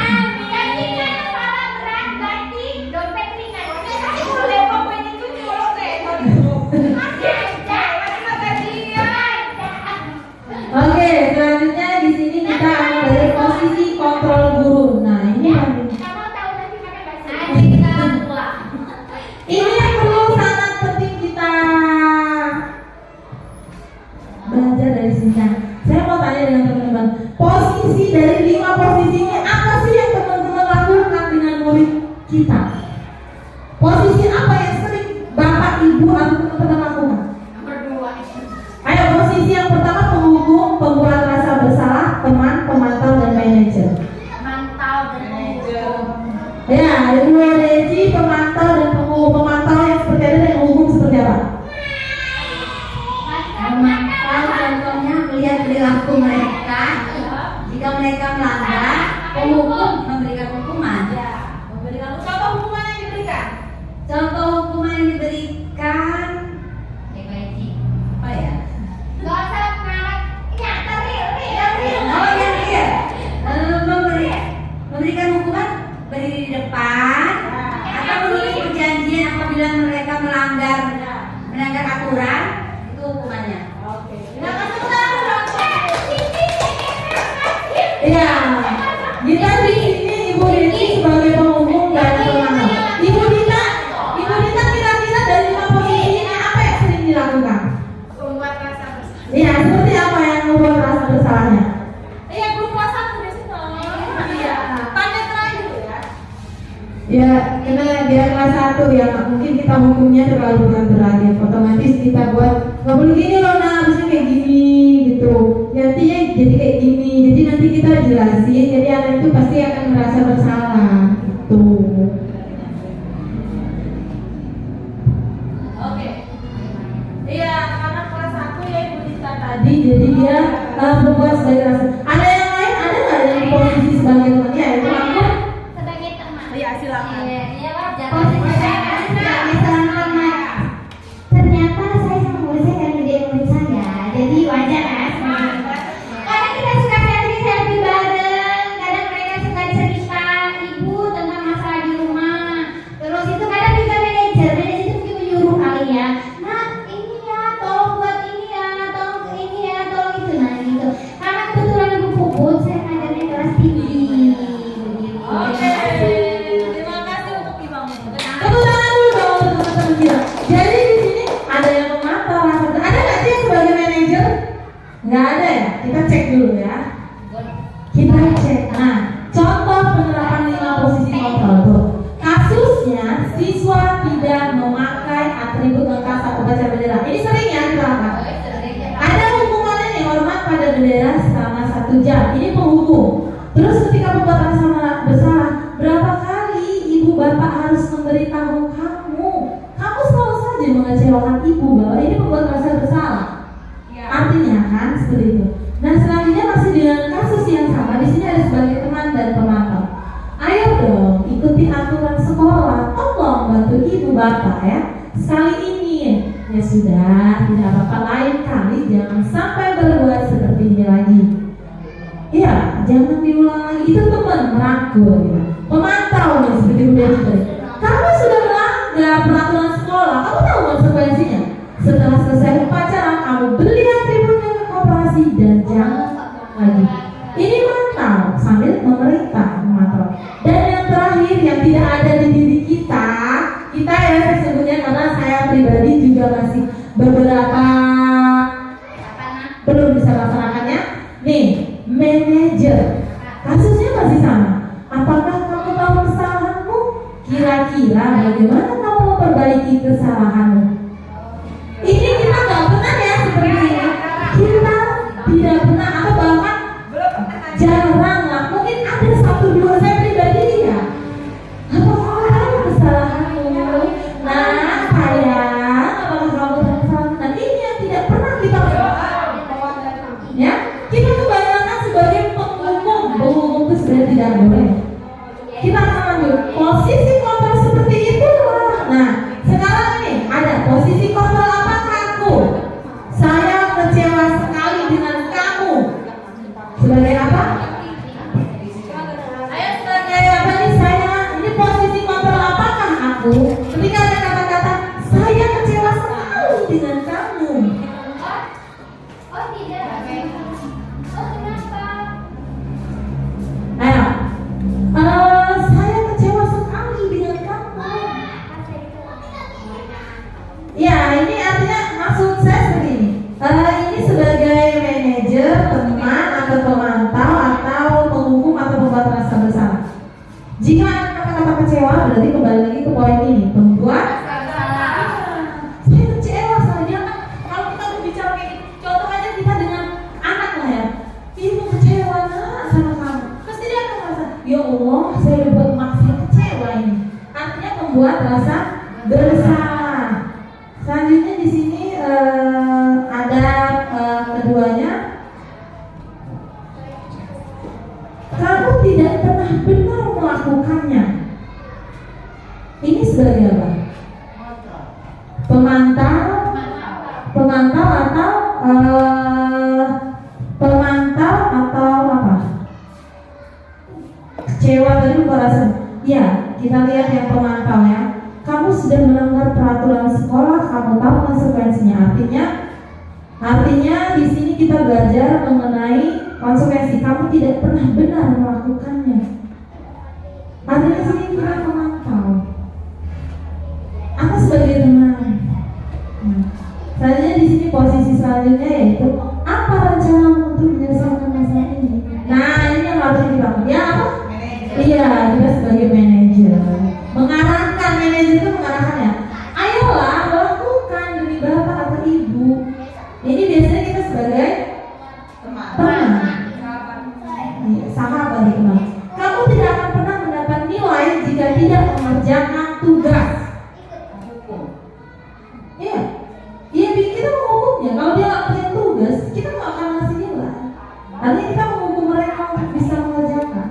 Oke, selanjutnya di sini kita akan dari posisi kontrol guru. Nah, ini Kamu tahu nanti pakai bahasa Inggris. ini yang perlu sangat penting kita belajar dari sini. Nah, saya mau tanya dengan teman-teman, posisi dari 5 posisi ini apa sih yang teman-teman lakukan dengan murid kita? Posisi apa yang sering bapak, ibu, atau teman-teman lakukan? Ayo, posisi yang pertama penghukum, pembuat rasa bersalah, teman, pemantau, dan manajer. Mantau dan manajer. Ya, ada 2 Regi, pemantau dan penghukum. Pemantau yang seperti ada dan penghukum seperti apa? Memantau contohnya melihat perilaku mereka. Jika mereka melanggar, penghukum memberikan hukuman. Memberikan contoh hukuman yang diberikan. Contoh hukuman yang diberikan apa ya? Gak usah ngarep nyata real. Oh yang real. Memberikan hukuman berdiri di depan atau menulis perjanjian apabila mereka melanggar aturan, itu hukumannya. Nah, masuk ke dalam dong. Iya, kita di sini Ibu Riti sebagai penghukum dan pemantau. Ibu Dita kira-kira dari 5 posisi ini apa yang sering dilakukan? Membuat rasa bersalah. Iya, seperti apa yang membuat rasa bersalahnya? Iya, grup WhatsApp udah sih dong. Iya. Tanda terakhir ya. Ya, karena dia kelas 1 ya, mungkin kita hukumnya terlalu berat ya. Otomatis kita buat nggak boleh gini loh, nah harusnya kayak gini gitu. Nantinya jadi kayak gini. Jadi nanti kita jelasin. Jadi anak itu pasti akan merasa bersalah gitu. Oke. Iya, anak kelas 1 ya Ibu Dita tadi. Jadi dia membuat sebagai rasa. Ada yang lain? Ada nggak yang posisi sebagai teman? Ya, itu aku. Sebagai teman. Iya, silakan. Iya, wajar. Posisi saya kan sebagai teman. Ternyata saya sama murid saya kan gede murid saya, jadi wajar kan? Kadang kita suka selfie bareng, kadang mereka suka cerita ibu tentang masalah di rumah. Terus itu kadang juga manajer itu mungkin menyuruh kali ya, nah ini ya, tolong buat ini ya, tolong ke ini ya, tolong itu, nah gitu. Karena kebetulan ibu puput, saya ngajarnya kelas tinggi. Begitu. Oke. Terima kasih untuk Ibumu. Tepuk tangan dulu dong untuk teman-teman kita. Jadi di sini ada yang memantau rasa. Ada nggak sih yang sebagai manajer? Nggak ada ya. Kita cek dulu ya. Kita cek. Nah, contoh penerapan 5 posisi kontrol tuh. Kasusnya siswa tidak memakai atribut lengkap saat upacara bendera. Ini sering ya dilakukan. Ada hukumannya nih, hormat pada bendera selama 1 jam. Ini penghukum. Terus ketika membuat rasa bersalah, berapa kali ibu bapak harus memberitahu kamu? Kamu selalu saja mengecewakan ibu bahwa ini membuat rasa bersalah. Artinya kan seperti itu. Nah, selanjutnya masih dengan kasus yang sama. Di sini ada sebagai teman dan pemantau. Ayo dong ikuti aturan sekolah. Tolong bantu ibu bapak ya. Sekali ini ya sudah, tidak apa-apa, lain kali jangan sampai berbuat seperti ini lagi. Iya, jangan diulang lagi. Itu teman merangkul gitu. Pemantau nih seperti udah tadi. Kamu sudah melanggar peraturan sekolah. Kamu tahu konsekuensinya. Setelah selesai upacara, kamu beli atributnya ke koperasi dan jangan lagi. Ini mantau sambil memerintah memantau. Dan yang terakhir yang tidak ada di diri kita ya sesungguhnya, karena saya pribadi juga masih beberapa belum bisa laksanakannya. Nih, manajer. Kasusnya masih sama. Apakah kamu tahu kesalahanmu? Kira-kira bagaimana kamu memperbaiki kesalahanmu? Ini kita nggak pernah ya seperti ini. Kita tidak pernah atau bahkan jarang lah. Mungkin ada 1-2 saya pribadi ya. Apakah kamu tahu kesalahanmu? Nah, sayang, apakah kamu tahu kesalahan? Nah, ini yang tidak pernah kita ya. Kita kebanyakan sebagai penghukum itu sebenarnya tidak boleh. Kita akan ambil posisi kontrol seperti itulah. Nah, sekarang ini ada posisi kontrol apa? Aku. Saya kecewa sekali dengan kamu. Sebagai apa? Ayo sebagai apa nih saya? Ini posisi kontrol apakah aku? Ketika ada kata-kata saya kecewa sekali dengan kamu. Oh tidak. merasa bersalah. Selanjutnya di sini ada keduanya. Kamu tidak pernah benar melakukannya. Ini sebagai apa? Pemantau atau apa? Kecewa tadi merasa. Ya, kita lihat yang pemantau ya. Kamu sudah melanggar peraturan sekolah, kamu tahu konsekuensinya. Artinya di sini kita belajar mengenai konsekuensi. Kamu tidak pernah benar melakukannya. Artinya di sini kita memantau. Aku sebagai teman. Selanjutnya di sini posisi selanjutnya yaitu apa rencana untuk menyelesaikan masalah ini. Nah ini yang harus kita ya apa? Iya, kita sebagai manajer mengarahkan, manajer itu mengarahkan ya. Ayolah lakukan demi bapak atau ibu. Ini biasanya kita sebagai teman, sahabat teman. Kamu tidak akan pernah mendapat nilai jika tidak mengerjakan tugas. Iya, iya kita menghukumnya. Kalau dia nggak kerja tugas, kita nggak akan ngasih nilai. Artinya kita menghukum mereka untuk bisa mengerjakan.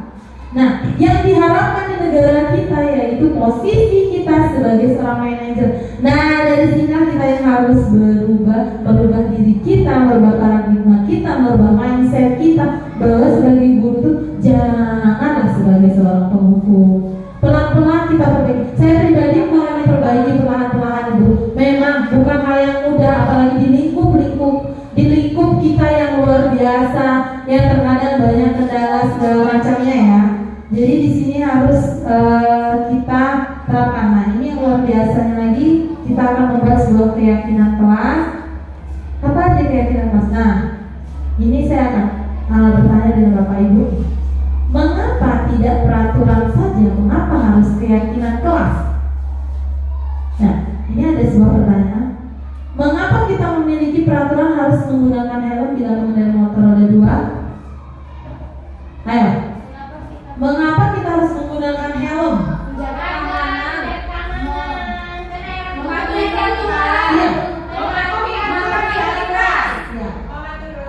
Nah, yang diharapkan di negara kita yaitu posisi kita sebagai seorang manajer. Nah, dari sini kita yang harus berubah diri kita, merubah paradigma kita, merubah mindset kita bahwa sebagai guru itu janganlah sebagai seorang penghukum. Pelan-pelan kita perbaiki. Saya pribadi mulai memperbaiki perlahan-lahan itu. Memang bukan hal yang mudah, apalagi di lingkup kita yang luar biasa, yang terkadang banyak kendala segala macamnya ya. Jadi di sini harus kita terapkan. Nah ini yang luar biasanya lagi, kita akan membuat sebuah keyakinan kelas. Apa aja keyakinan kelas? Nah ini saya akan bertanya dengan Bapak Ibu. Mengapa tidak peraturan saja? Mengapa harus keyakinan kelas? Nah ini ada sebuah pertanyaan. Mengapa kita memiliki peraturan harus menggunakan helm bila mengendarai motor roda 2? Ayo. Mengapa kita harus menggunakan helm?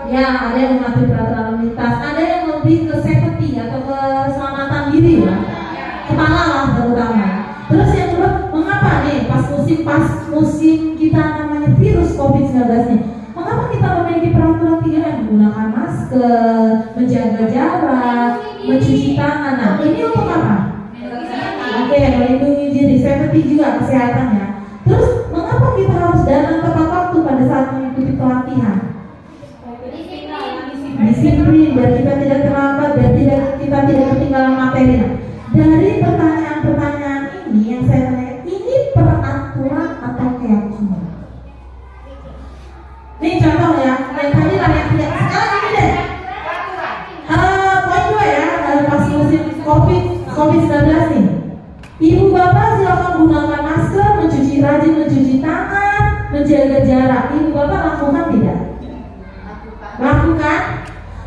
Ya, ada yang mematuhi peraturan lalu lintas, ada yang lebih ke safety atau keselamatan diri ya, kepala lah terutama. Terus yang kedua, mengapa nih pas musim kita namanya virus COVID-19 nih, mengapa kita memiliki peraturan 3M, menggunakan masker, menjaga jarak, mencuci tangan. Nah ini untuk apa? Oke, melindungi diri, safety juga kesehatannya. Terus mengapa kita harus datang tepat waktu pada saat mengikuti pelatihan? Disiplin, biar kita tidak terlambat, biar kita tidak ketinggalan materi. Dari pertanyaan-pertanyaan ini yang saya tanya, ini peraturan atau keyakinan? Nih contoh ya, yang tadi lah yang tidak. Sekarang ini deh. Poin 2 ya, pas musim COVID-19 nih. Ibu bapak silakan gunakan masker, rajin mencuci tangan, menjaga jarak. Ibu bapak lakukan tidak? Lakukan.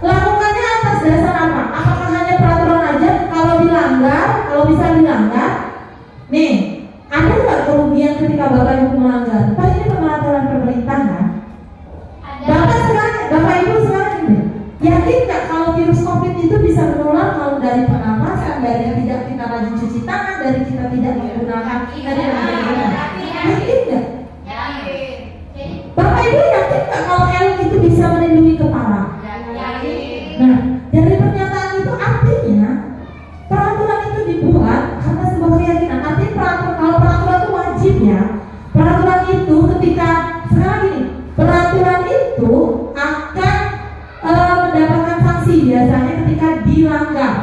Lakukannya atas dasar apa? Apakah hanya peraturan aja? Kalau bisa dilanggar, nih, ada nggak kerugian ketika bapak ibu melanggar? Pak ini peraturan pemerintah kan? Bapak ibu sekarang ini, yakin nggak kalau virus COVID itu bisa menular kalau dari pernapasan, dari tidak kita rajin cuci tangan, dari kita tidak menggunakan yakin nggak? Bapak ibu yakin nggak kalau helm itu bisa melindungi kepala? Nah, dari pernyataan itu artinya peraturan itu dibuat karena sebuah keyakinan. Artinya kalau peraturan itu wajib ya. Peraturan itu ketika sekarang ini, peraturan itu akan mendapatkan sanksi biasanya ketika dilanggar.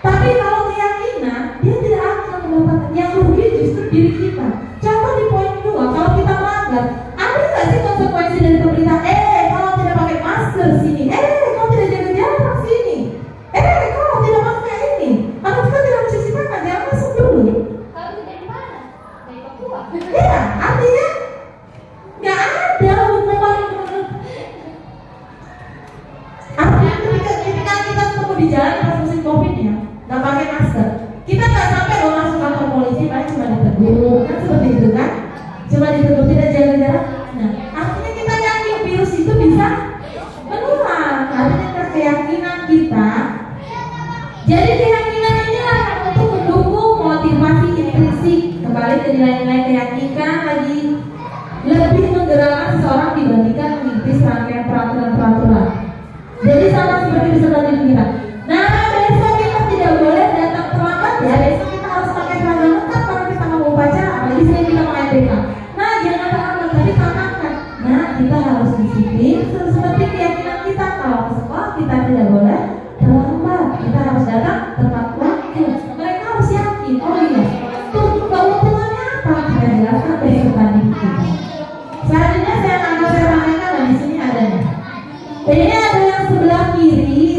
Tapi kalau keyakinan, dia tidak akan mendapatkan. Yang rugi justru diri kita. Contoh di poin 2, kalau kita melanggar, ada nggak sih konsekuensi dari pemerintah? Kalau tidak pakai masker sini, kalau tidak jaga jarak sini, kalau tidak pakai ini, kalau kita tidak mencuci tangan, jangan masuk dulu. Kalau tidak di mana? Dari Papua. Ya, artinya nggak ada hukuman. Artinya ketika kita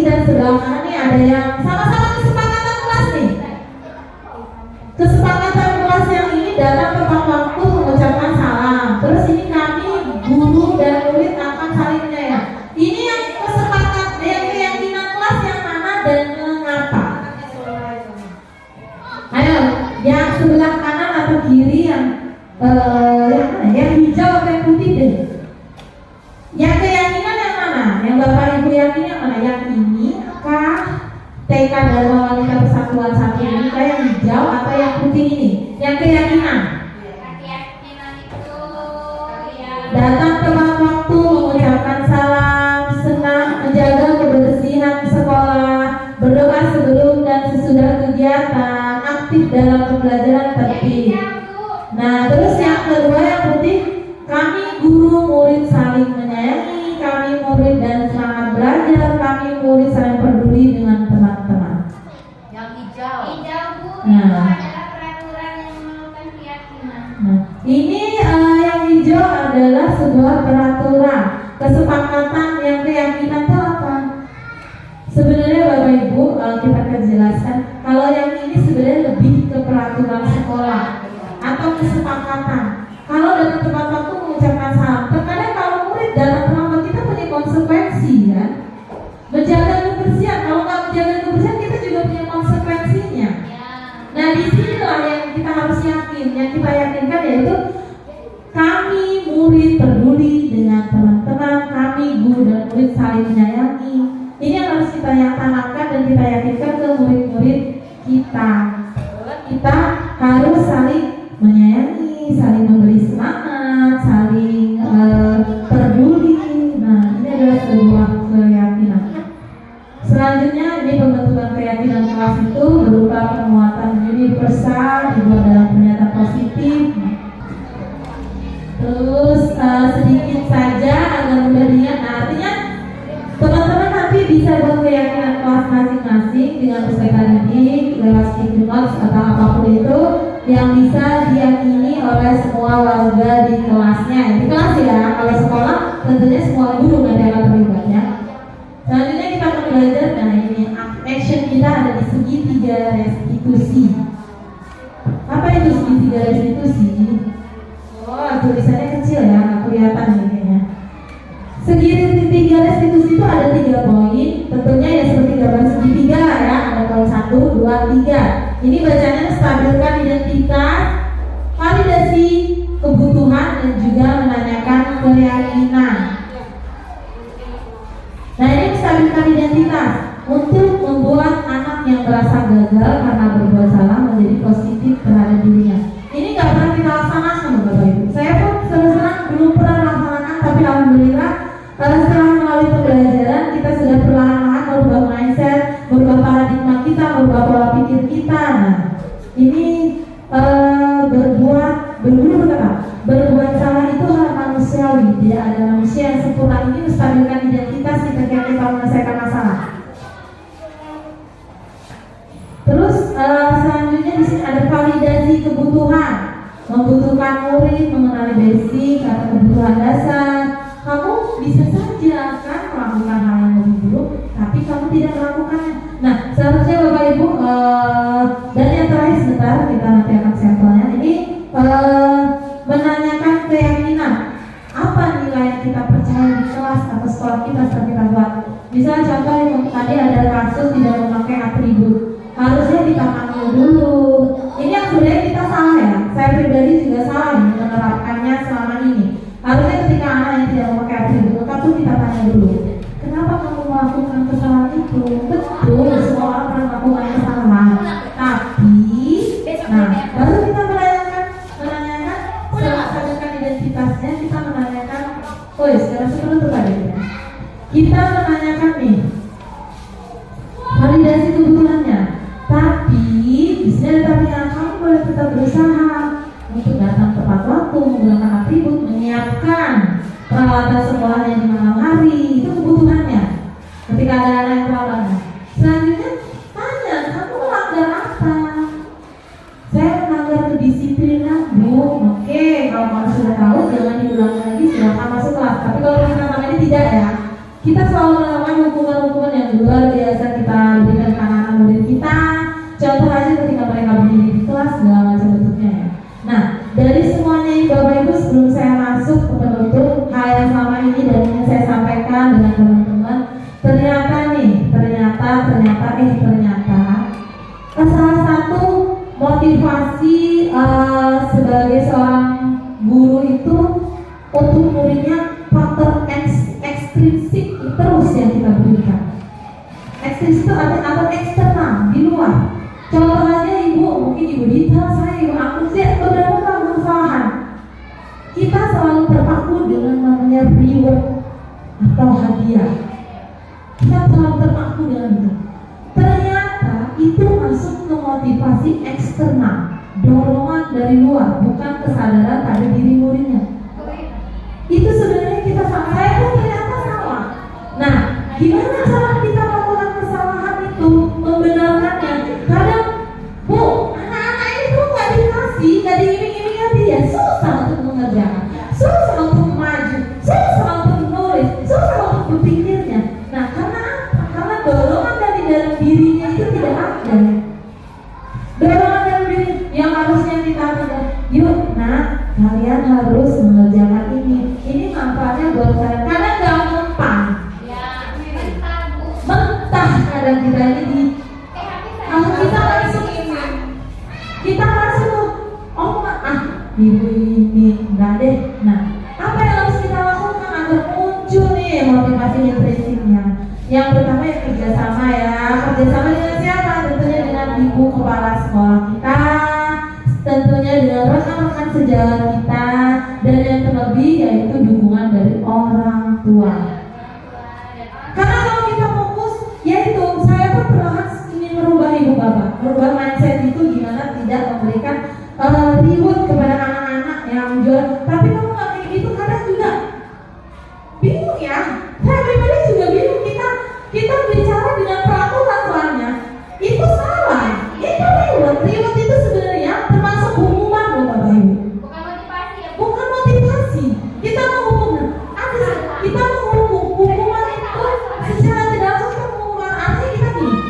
dan sebelah kanan nih ada yang sama-sama kesepakatan kelas nih. Kesepakatan kelas yang ini datang tepat waktu mengucapkan salam. Terus ini kami guru dan murid akan saling menyayang. Ini yang kesepakatan, yang keyakinan kelas yang mana dan mengapa? Ayo, yang sebelah kanan atau kiri yang mana? Yang hijau atau yang putih deh. Yang keyakinan yang mana? Yang Bapak Ibu yakin yang mana? Yang ini kah? TK Dharma Wanita Persatuan 1 ini kah yang hijau atau yang putih ini? Yang keyakinan. Keyakinan itu ya. Datang tepat waktu mengucapkan salam, senang menjaga kebersihan sekolah, berdoa sebelum dan sesudah kegiatan, aktif dalam pembelajaran tertib. Nah, terus yang kedua yang putih, kami guru murid saling menyayangi, kami murid dan semangat belajar, kami murid saling peduli dengan teman-teman. Yang hijau. Hijau Bu, Nah. itu adalah peraturan yang memerlukan keyakinan. Nah, ini yang hijau adalah sebuah peraturan, kesepakatan yang keyakinan itu apa? Sebenarnya Bapak Ibu kita akan jelaskan kalau yang ini sebenarnya lebih ke peraturan sekolah atau kesepakatan. Kalau datang tepat waktu mengucapkan salam, terkadang kalau murid datang terlambat kita punya konsekuensi kan? Menjaga kebersihan, kalau nggak menjaga kebersihan kita juga punya konsekuensinya. Ya. Nah disinilah yang kita harus yakin, yang kita yakinkan yaitu kami murid peduli dengan teman-teman, kami guru dan murid saling menyayangi. Ini yang harus kita tanamkan dan kita yakinkan ke murid-murid kita. Kita harus saling menyayangi, saling memberi semangat, saling peduli. Nah ini adalah sebuah keyakinan. Selanjutnya ini pembentukan keyakinan kelas itu berupa penguatan universal dibuat dalam pernyataan positif. Terus sedikit saja agar mudah diingat. Nah, artinya teman-teman nanti bisa buat keyakinan kelas masing-masing dengan pustaka didik, lewat sticky notes atau apapun itu yang bisa diyakini oleh semua warga di kelasnya. Di kelas ya, kalau sekolah tentunya semua guru nanti akan terlibat ya. Selanjutnya kita akan belajar, nah ini action kita ada di segitiga restitusi. Apa itu segitiga restitusi? Oh, tulisannya kecil ya, nggak kelihatan nih kayaknya. Segitiga restitusi itu ada 3 poin, tentunya ya seperti gambar segitiga lah ya, ada poin 1, 2, 3. Ini bacanya stabilkan identitas, validasi kebutuhan dan juga menanyakan keyakinan. Nah ini menstabilkan identitas untuk membuat anak yang merasa gagal karena berbuat salah menjadi positif terhadap dirinya. Ini nggak pernah kita laksanakan Bapak Ibu. Saya pun terus terang belum pernah laksanakan, tapi alhamdulillah setelah melalui pembelajaran kita sudah perlahan-lahan merubah mindset, merubah paradigma kita, merubah pola pikir kita. Nah ini berbuat salah itu hal manusiawi, tidak ada manusia yang sempurna. Ini menstabilkan identitas ketika kita menyelesaikan masalah. Terus selanjutnya di sini ada validasi kebutuhan, membutuhkan murid mengenali basic atau kebutuhan dasar. Kamu bisa saja kan melakukan hal yang lebih buruk, tapi kamu tidak melakukannya. Nah, seharusnya Bapak Ibu dan yang terakhir sebentar kita nanti akan sampelnya. Ini menanyakan keyakinan. Apa nilai yang kita percaya di kelas atau sekolah kita setelah kita buat? Misalnya contoh yang tadi ada kasus tidak memakai atribut. Harusnya kita panggil dulu. Ini yang sebenarnya kita salah ya. Saya pribadi juga salah menerapkannya selama ini. Harusnya ketika anak yang tidak memakai atribut, maka tuh kita tanya dulu. Kenapa kamu melakukan kesalahan itu? Betul, semua orang pernah melakukan kesalahan. Tapi, nah, baru kita menanyakan setelah identitasnya, kita menanyakan. Oh, sekarang sebelum itu tadi. Kita menanyakan nih validasi kebutuhannya. Tapi di sini ada tapi kamu boleh tetap berusaha untuk datang tepat waktu, menggunakan atribut, menyiapkan peralatan sekolahnya di malam hari. Itu kebutuhannya. Ketika ada anak yang terlambat. Selanjutnya tanya, kamu melanggar apa? Saya melanggar kedisiplinan, Bu. Oke, kalau kamu sudah tahu jangan diulangi lagi, silakan masuk kelas. Tapi kalau kita ini tidak ya, Kita selalu melakukan hukuman-hukuman yang luar biasa kita berikan ke anak-anak murid kita. Contoh aja ketika mereka berdiri di kelas segala macam bentuknya ya. Nah, dari semuanya ini Bapak Ibu, sebelum saya masuk ke penutup hal yang selama ini dan ingin saya sampaikan dengan teman-teman, ternyata salah satu motivasi sebagai seorang guru itu untuk muridnya faktor ekstrinsik terus yang kita berikan. Ekstrinsik itu ada atau eksternal di luar. Contoh aja mungkin Ibu Dita, saya, Ibu aku lihat beberapa tahun kesalahan. Kita selalu terpaku dengan namanya reward atau hadiah. Kita selalu terpaku dengan itu. Ternyata itu masuk ke motivasi eksternal, dorongan dari luar, bukan kesadaran pada diri muridnya. Itu sebenarnya kita saya pun ternyata salah. Nah, gimana cara kita melakukan kesalahan itu, membenarkannya? Kadang, Bu, anak-anak ini tuh nggak dikasih, nggak diiming-iming hadiah, susah untuk mengerjakan, susah untuk maju, susah untuk menulis, susah untuk berpikirnya. Nah, karena apa? Karena dorongan dari dalam dirinya itu tidak ada. Dorongan dalam diri yang harusnya kita ada. Yuk, nah, kalian harus mengerjakan ini. Ini manfaatnya buat kalian. Karena nggak mentah. Mentah kadang kita ini kalau kita masuk, oh ibu ini enggak deh. Nah, apa yang harus kita lakukan agar muncul nih motivasi intrinsiknya? Yang pertama ya kerjasama ya. Kerjasama dengan siapa? Tentunya dengan ibu kepala sekolah kita, tentunya dengan rekan-rekan sejawat kita, dan yang terlebih yaitu dukungan dari orang tua. Karena kalau kita fokus, yaitu saya pun perlahan ingin merubah ibu bapak, merubah mindset itu gimana tidak memberikan reward kepada anak-anak yang jual. Tapi kalau nggak kayak gitu kadang juga bingung ya. Saya pribadi juga bingung. Kita bicara dengan peraturan soalnya itu salah. Itu reward itu sebenarnya termasuk hukuman loh Bapak Ibu. Bukan motivasi. Kita menghukum. Kita menghukum hukuman itu secara tidak langsung hukuman artinya kita gini.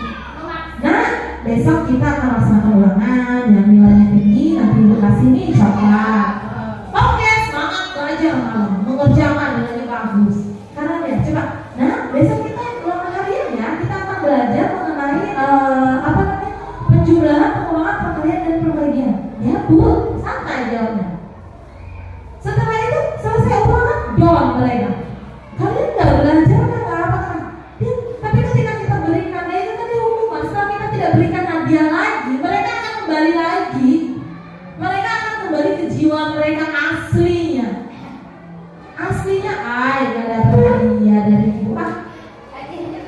Nah, besok kita akan laksanakan ulangan yang nilainya tinggi, nanti Ibu kasih nih coklat. Oke, semangat belajar malam, mengerjakan nilainya bagus. Karena ya, coba. Nah, besok kita ulangan harian ya, kita akan belajar mengenai penjumlahan, pengulangan, perkalian dan perbagian. Ya, Bu, santai jawabnya. Setelah itu selesai ulangan, doang mereka. Kalian nggak belajar kan nggak apa kan? Ya, tapi ketika kita berikan itu tadi hukuman, setelah kita tidak berikan hadiah lagi, mereka akan kembali lagi. Mereka akan kembali ke jiwa mereka aslinya. Aslinya, nggak dapat hadiah dari ibu.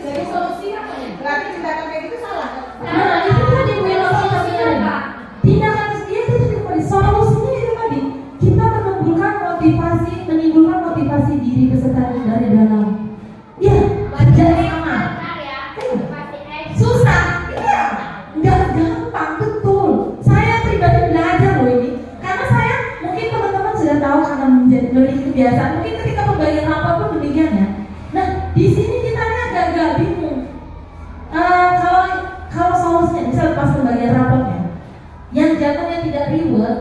Jadi solusi apa ya? Berarti tindakan kayak gitu salah. Nah, itu tadi filosofinya. Tindakan dia itu tadi solusinya itu tadi. Kita menimbulkan motivasi diri peserta dari dalam. Ya, jadi aman. Susah, iya, nggak gampang betul. Saya pribadi belajar loh ini, karena saya mungkin teman-teman sudah tahu karena memiliki kebiasaan. Mungkin ketika pembagian rapor pun demikian ya. Nah, di sini kita agak bingung. Kalau solusinya, misal pas pembagian raportnya, yang jatuhnya tidak reward,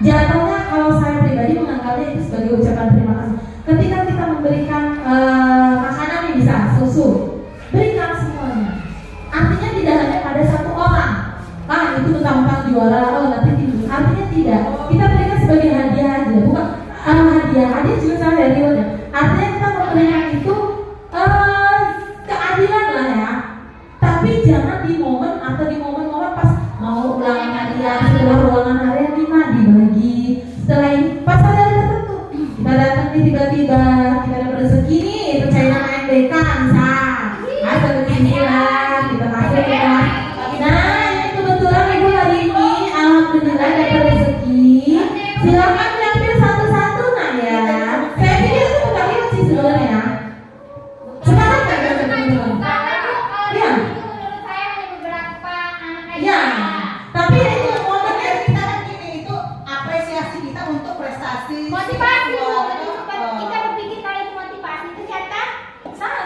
jatuhnya kalau saya pribadi menganggapnya itu sebagai ucapan terima kasih. Ketika kita memberikan makanan nih, bisa susu, berikan semuanya. Artinya tidak hanya pada satu orang. Itu mentang-mentang juara, nanti tidur. Artinya tidak. Kita berikan sebagai hadiah aja, bukan hadiah juga sama dari rewardnya. Artinya kita memberikan itu keadilan lah ya. Tapi jangan di momen atau di momen-momen pas mau ulangan harian, setelah ulangan harian dibagi. Setelah ini pas ada tertentu kita datang nih tiba-tiba kita dapat rezeki nih percayaan MBK misal ada rezeki lah kita kasih kita. Nah ini kebetulan ibu hari ini alhamdulillah dapat rezeki. Silakan diambil satu-satu nah ya. Saya pikir itu bukan reward sih sebenarnya. Sekarang nggak ada teman-teman. Ya. Ya. Tapi itu momennya Kita kan gini, itu apresiasi kita untuk prestasi. Motivasi, kita berpikir kalau itu motivasi itu ternyata salah.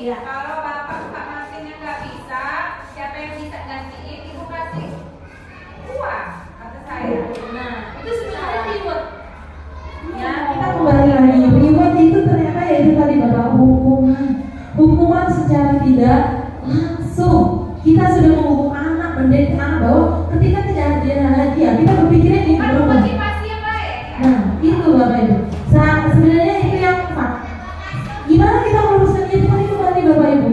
Iya. Kalau bapak Pak Martinnya nggak bisa, siapa yang bisa gantiin? Ibu kasih uang, kata saya. Nah, itu sebenarnya reward. Ya, kita kembali lagi. Reward itu ternyata ya itu tadi Bapak, hukuman secara tidak langsung. Kita sudah menghukum anak, mendidik anak bahwa ketika tidak ada hadiah, kita berpikirnya ini Kan berubah. motivasi yang baik. Nah, itu Bapak Ibu. Sebenarnya itu yang tepat. Gimana kita meluruskan itu tadi kembali Bapak Ibu?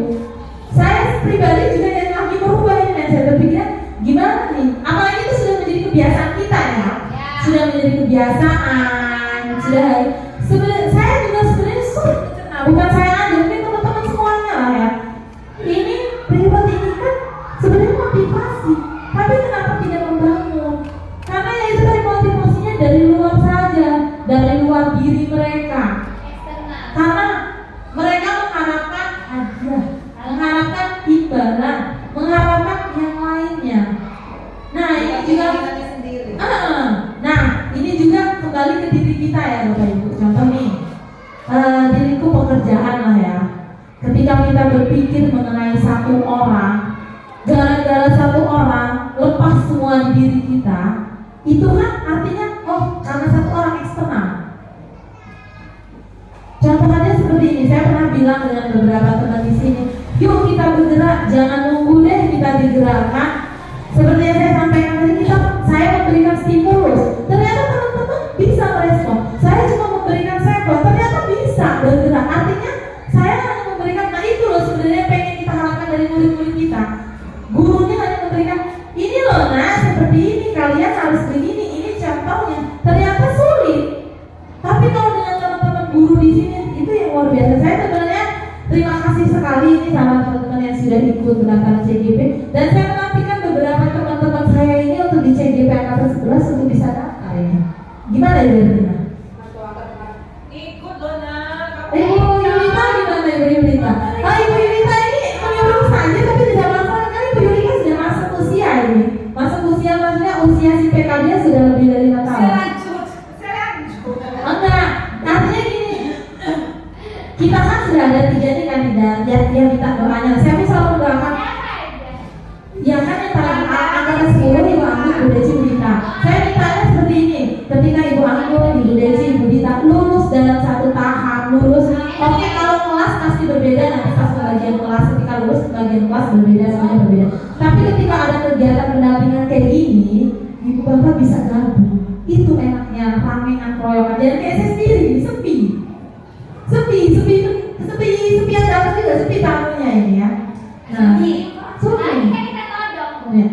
Saya pribadi juga yang lagi merubah ini, dan saya berpikir gimana nih? Apalagi itu sudah menjadi kebiasaan kita ya, sudah menjadi kebiasaan, sudah. Saya juga sebenarnya sulit mencerna. Bukan saya aja, mungkin teman-teman semuanya lah ya. Ini reward ini kan sebenarnya motivasi, tapi kenapa tidak membangun? Karena ya itu tadi motivasinya dari luar saja, dari luar diri mereka. Karena mereka mengharapkan hadiah, mengharapkan imbalan, mengharapkan yang lainnya. Nah ini juga, sendiri. nah ini juga kembali ke diri kita ya Bapak Ibu. Contoh nih, di lingkup pekerjaan lah ya. Ketika kita berpikir mengenai satu orang, gara-gara satu orang lepas semua di diri kita, itu kan artinya oh karena satu orang eksternal. Contoh aja seperti ini, saya pernah bilang dengan beberapa teman di sini, yuk kita bergerak, jangan nunggu deh kita digerakkan. Seperti yang saya sampaikan tadi, saya memberikan stimulus, ternyata teman-teman bisa merespon. Saya cuma memberikan sampel, ternyata bisa bergerak. Artinya saya hanya memberikan, nah itu loh sebenarnya pengen kita harapkan dari murid-murid kita. Gurunya hanya memberikan, ini loh nah seperti ini, kalian harus begini, ini contohnya. Ternyata sulit. Tapi kalau dengan teman-teman guru di sini itu yang luar biasa. Saya sebenarnya terima kasih sekali ini sama teman-teman yang sudah ikut pendaftaran CGP, dan saya menantikan beberapa teman-teman saya ini untuk di CGP angkatan 11 untuk bisa daftar ini. Gimana ya Bertina? Ikut loh nak. Ibu Yulita gimana Ibu Yulita? Ibu Yulita ini menyuruh saja tapi tidak masalah kan Ibu Yulita sudah masuk usia ini. Masuk usia maksudnya usia si PK dia sudah lebih dari 5 tahun. Saya lanjut. Enggak, artinya gini, kita kan sudah ada 3 nih kandidat yang minta doanya. Saya pun selalu doakan. Ya kan yang tadi angkatan 10 Ibu Anggun, Ibu Deci, Ibu Dita. Saya mintanya seperti ini, ketika Ibu Anggun, Ibu Deci, Ibu Dita lulus dalam satu tahap, lulus. Oke, kalau kelas pasti berbeda, nanti pas pembagian kelas, ketika lulus pembagian kelas berbeda, semuanya berbeda. Tapi ketika ada kegiatan pendampingan kayak gini, Ibu Bapak bisa gabung. Itu enaknya ramean keroyokan. Jadi kayak saya sendiri, sepi yang dapat juga sepi tamunya ini ya. Nah, ya.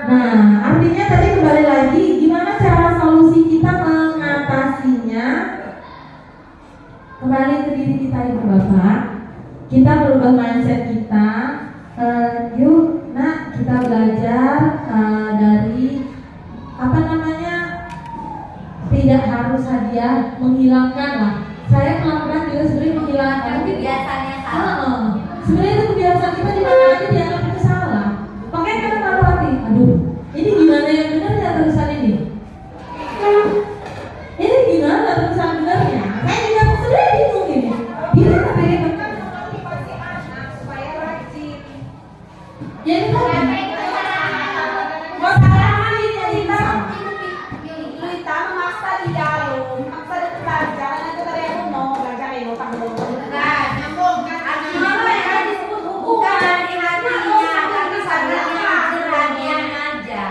Nah, artinya tadi kembali lagi, gimana cara solusi kita mengatasinya? Kembali ke diri kita Ibu Bapak. Kita berubah mindset kita. Yuk, nak kita belajar dari apa namanya, tidak harus hadiah, menghilangkan lah. Saya pelan-pelan juga sebenarnya menghilangkan Kebiasaannya salah. sebenarnya itu kebiasaan kita di mana aja dianggap itu salah. Makanya kita taruh hati, aduh, ini gimana yang benar ya terusan ini? Ini gimana terusan benernya? Saya juga sebenarnya bingung ini. Gimana bagaimana? Motivasi anak supaya rajin. Ya itu tadi. Masalahnya kita Lita memaksa di dalam, maksa di pelajaran itu dari yang belajar yang utang dulu. Nah, nyambung kan? Artinya mereka disebut Bukan di hatinya, tapi sabarnya hadiah aja.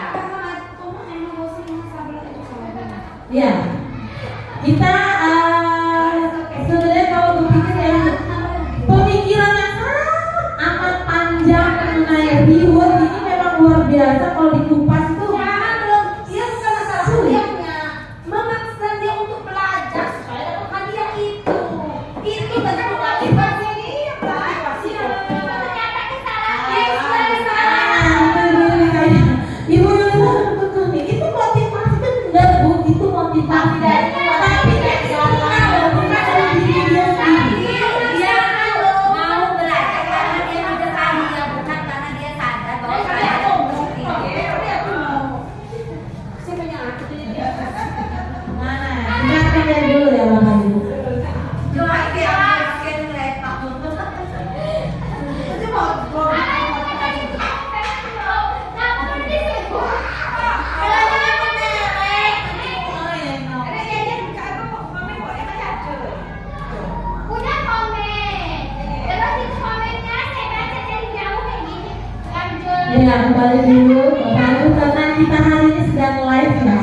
Ya, kita sebenarnya kalau berpikir ya pemikiran yang amat panjang mengenai reward ini memang luar biasa. Kalau dikupas itu dia bukan masalah hadiahnya, memaksa dia untuk belajar supaya dapat hadiah itu. Itu bentuk motivasi dia motivasi. Ternyata Ibu Yulita betul nih, itu motivasi benar Bu, itu motivasi dari tapi dari sana bukan dari diri dia sendiri. Dia mau belajar karena dia tidak hadiah, bukan karena dia sadar bahwa saya Ya, kembali dulu Bapak Ibu karena kita hari ini sedang live ya.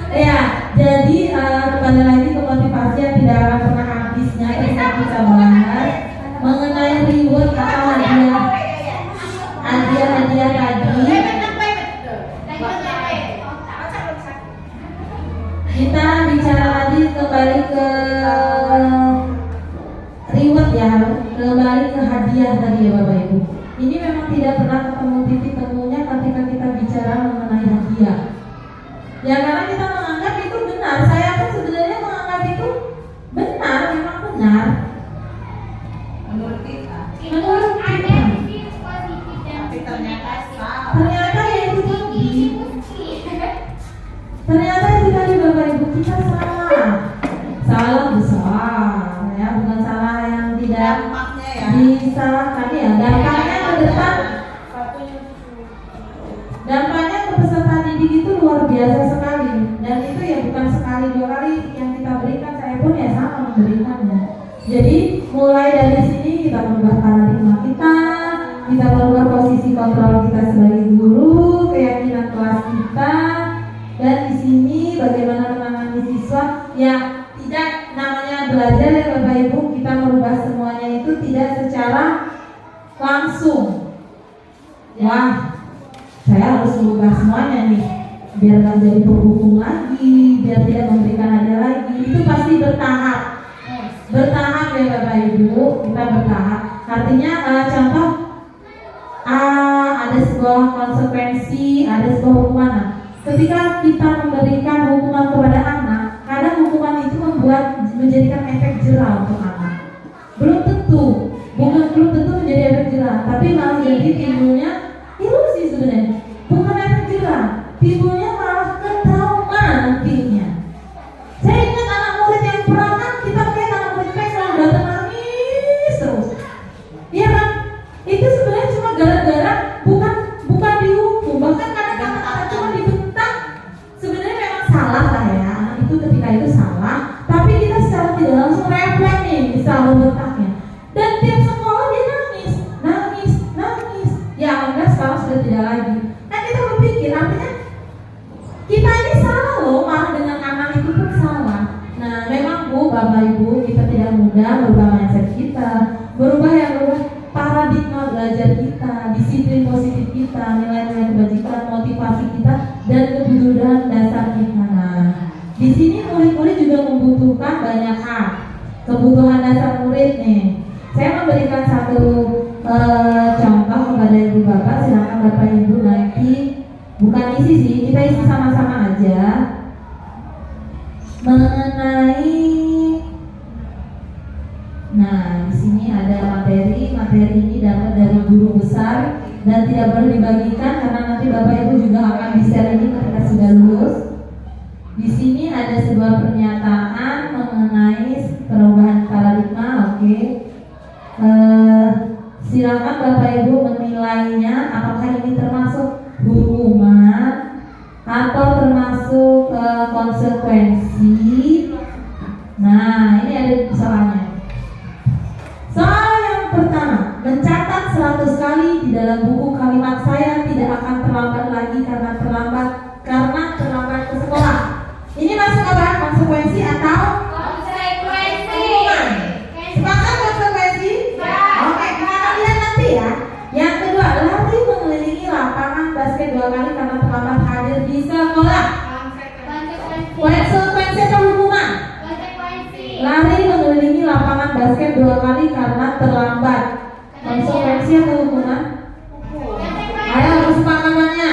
Ya, jadi kembali lagi ke motivasi yang tidak akan pernah habisnya ketika kita bahas mengenai reward atau hadiah tadi. Kita bicara tadi kembali ke reward ya, kembali ke hadiah tadi ya Bapak Ibu. Ini memang tidak pernah ketemu titik temunya ketika kita bicara mengenai hadiah. Ya karena kita menganggap itu benar. Saya pun sebenarnya menganggap itu benar, memang benar. Menurut kita. Menurut kita. Tapi ternyata salah. Ternyata ya itu tadi. Ternyata itu tadi Bapak Ibu, kita salah. Salah besar ya, bukan salah yang tidak Dampaknya ya. disalahkan ya. Dampaknya ke depan, dampaknya ke peserta didik itu luar biasa sekali. Dan itu ya bukan sekali dua kali yang kita berikan, saya pun ya sama memberikannya. Jadi mulai dari sini kita merubah paradigma kita merubah posisi kontrol kita sebagai guru, keyakinan kelas kita, dan di sini bagaimana menangani siswa yang tidak namanya belajar ya Bapak Ibu, kita merubah semuanya itu tidak secara langsung. Wah, saya harus merubah semuanya nih biar gak jadi penghukum lagi, biar tidak memberikan hadiah lagi. Itu pasti bertahap ya Bapak Ibu, kita bertahap. Artinya contoh ada sebuah konsekuensi, ada sebuah hukuman. Ketika kita memberikan hukuman kepada anak, kadang hukuman itu menjadikan efek jerah untuk anak. Belum tentu menjadi efek jerah, tapi malah jadi timbulnya ilusi sebenarnya. Bukan efek jerah, timbulnya malah trauma nantinya. Saya ingat anak murid yang pernah kita lihat anak murid saya selalu datang nangis terus. Iya kan? Itu sebenarnya cuma gara-gara bukan dihukum, bahkan kadang-kadang anak cuma dibentak. Sebenarnya memang salah lah ya, anak itu ketika itu salah, tapi kita secara tidak langsung refleks nih bisa membentaknya. Dan tiap sekolah dia nangis. Ya alhamdulillah sekarang sudah tidak lagi. Nah kita berpikir artinya kita ini salah loh, marah dengan anak itu pun salah. Nah memang Bu, Bapak Ibu, kita tidak mudah merubah mindset kita, berubah paradigma belajar kita, disiplin positif kita, nilai-nilai kebajikan, motivasi kita, dan kebutuhan dasar kita. Nah, di sini murid-murid juga membutuhkan banyak hal. Kebutuhan dasar murid nih. Saya memberikan satu contoh kepada Ibu Bapak, silakan Bapak Ibu nanti bukan isi sih, kita isi sama-sama aja mengenai. Nah, di sini ada materi ini dapat dari guru besar dan tidak boleh dibagikan karena nanti Bapak Ibu juga akan di-share ini ketika sudah lulus. Di sini ada sebuah pernyataan mengenai perubahan paradigma, oke. Silakan Bapak Ibu menilainya apakah ini termasuk hukuman atau termasuk konsekuensi. Nah, ini ada soalnya. Soal yang pertama, mencatat 100 kali di dalam buku kalimat saya tidak akan terlambat lagi karena terlambat ke sekolah. Ini masuk apa? Konsekuensi atau hukuman? Sepakat konsekuensi? Oke, kita lihat nanti ya. Yang kedua, lari mengelilingi lapangan basket 2 kali karena terlambat hadir di sekolah. Konsekuensi atau hukuman? Lari mengelilingi lapangan basket 2 kali karena terlambat. Konsekuensi atau hukuman? Ayo harus sepakatannya.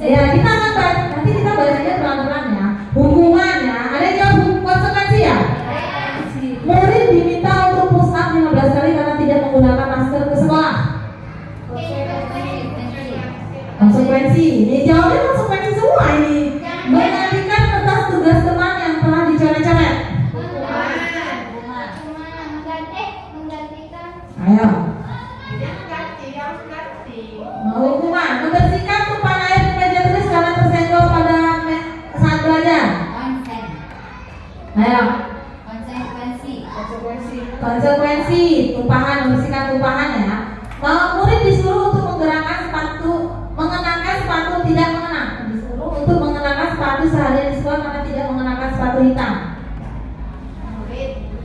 Ya kita akan nanti kita bacanya pelan-pelan ya. Hukumannya ada yang konsekuensi ya. Murid diminta untuk push up 15 kali karena tidak menggunakan masker ke sekolah. Konsekuensi. Ini jawabnya konsekuensi semua ini. Mengalihkan kertas tugas teman yang telah dicoret-coret. Ayo. Hukuman membersihkan tumpahan air di meja Ayo. Konsekuensi. Tumpahan, membersihkan tumpahan ya. Murid disuruh untuk mengenakan sepatu tidak mengenang. Disuruh untuk mengenakan sepatu seharian di sekolah karena tidak mengenakan sepatu hitam.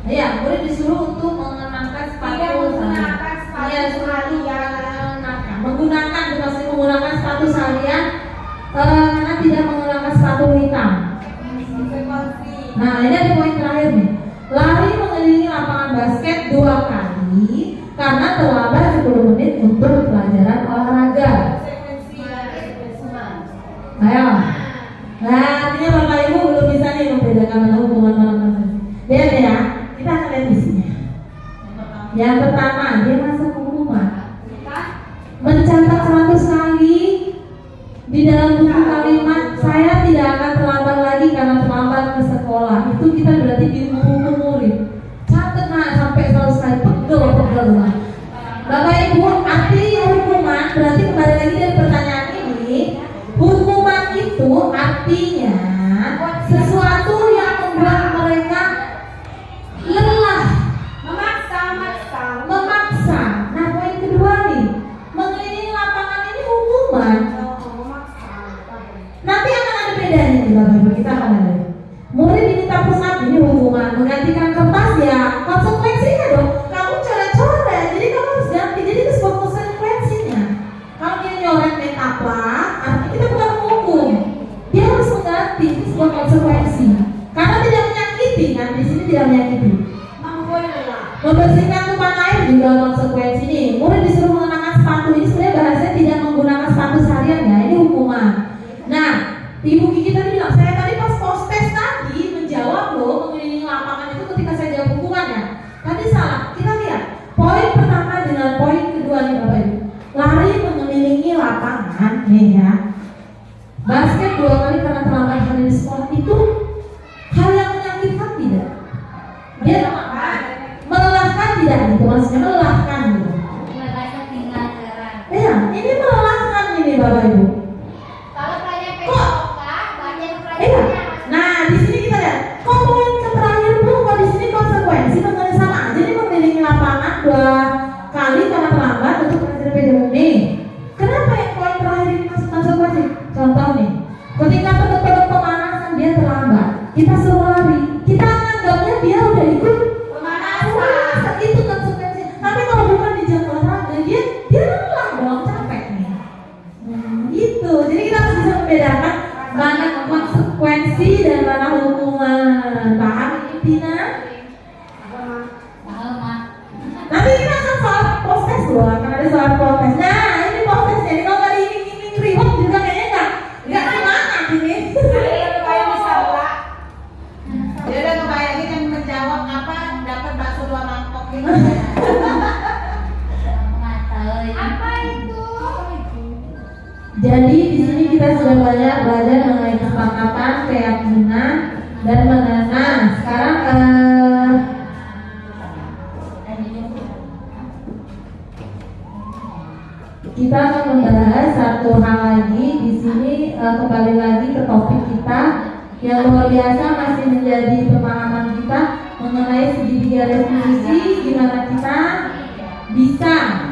Iya, murid disuruh untuk mengenakan sepatu menggunakan sepatu seharian karena tidak mengenakan sepatu hitam. Nah, ini ada poin terakhir nih. Lari mengelilingi lapangan basket 2 kali karena terlambat 10 menit untuk pelajaran olahraga. Ayo. Nah, artinya Bapak Ibu belum bisa nih membedakan mana hubungan mana. Lihat ya, kita akan lihat isinya. Yang pertama, dia masuk hukuman. Mencatat 100 kali di dalam buku kalimat saya tidak akan terlambat lagi karena terlambat ke sekolah. Itu kita berarti dihukum murid. Catat sampai 100 kali, pegel. Bapak Ibu, arti hukuman berarti kembali lagi dari pertanyaan ini, hukuman itu artinya sesuatu yang membuat mereka lelah, memaksa. Nah, poin kedua nih, mengelilingi lapangan ini hukuman. Nanti akan ada bedanya nih Bapak Ibu, kita akan ada. Murid diminta push up, ini hukuman. Menggantikan kertas ya konsekuensinya dong. Kamu coret-coret, jadi kamu harus ganti. Jadi itu sebuah konsekuensinya. Kalau dia nyoret make up lah, artinya kita bukan menghukum. Dia harus mengganti, itu sebuah konsekuensi. Karena tidak menyakiti kan, di sini tidak menyakiti. Membersihkan tumpahan air juga konsekuensi nih. Murid disuruh mengenakan sepatu, ini sebenarnya bahasanya tidak menggunakan sepatu seharian ya, ini hukuman. Nah, Ibu Kiki tadi bilang, saya tadi pas post test tadi menjawab loh mengelilingi lapangan itu ketika saya jawab hukuman ya. Tadi salah. Kita lihat poin pertama dengan poin kedua nih Bapak Ibu. Lari mengelilingi lapangan nih ya. Basket 2 kali karena terlambat hari di sekolah itu hal yang menyakitkan tidak? Dia melelahkan tidak? Itu maksudnya melelahkan gitu. Ya, ini melelahkan ini Bapak Ibu. Nah, di sini kita lihat. Kok poin terakhir Bu, kok di sini konsekuensi mengenai sama aja nih mengelilingi lapangan 2 kali karena terlambat untuk pelajaran PJJ nih. Kenapa yang poin terakhir ini masuk konsekuensi? Contoh nih, ketika pedot-pedot pemanasan dia terlambat, kita suruh lari, kita anggapnya dia udah ikut pemanasan, itu konsekuensi. Tapi kalau bukan di jam olahraga, dia lelah dong, capek nih. Itu, jadi kita harus bisa membedakan mana konsekuensi dan mana hukuman. Paham ini Tina? Nanti kita akan soal proses loh, akan ada soal proses. Nah, ini prosesnya. Ini kalau nggak diiming-iming reward juga kayaknya nggak semangat ini. Dia udah ngebayangin yang menjawab apa dapat bakso 2 mangkok gitu. Apa itu? Jadi di sini kita sudah banyak belajar mengenai kesepakatan, keyakinan, dan menenang. Sekarang kita akan membahas satu hal lagi. Di sini kembali lagi ke topik kita yang luar biasa masih menjadi pemahaman kita mengenai segitiga definisi, gimana kita bisa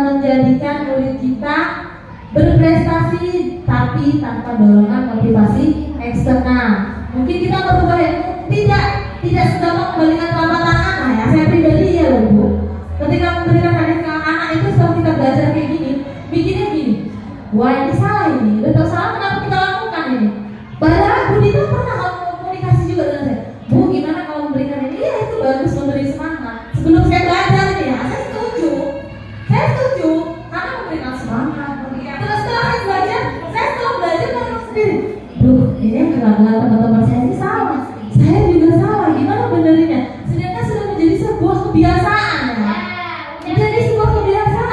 menjadikan murid kita berprestasi tapi tanpa dorongan motivasi eksternal. Mungkin kita berubah ya, tidak segampang memberikan perawatan anak ya. Saya pribadi ya loh Bu. Ketika memberikan hadiah ke anak itu setelah kita belajar kayak gini, mikirnya gini, wah ini salah ini, betul salah kenapa kita lakukan ini? Padahal Budi itu pernah komunikasi juga dengan saya. Bu, gimana kalau memberikan ini? Ya itu bagus, memberi semangat. Sebelum saya belajar ini ya, saya setuju karena memberikan semangat. Terus setelah saya belajar dengan sendiri. Duh, ini yang kelakuan teman-teman saya ini salah. Saya juga salah. Gimana benerinnya? Sedangkan sudah menjadi sebuah kebiasaan ya. Menjadi sebuah kebiasaan.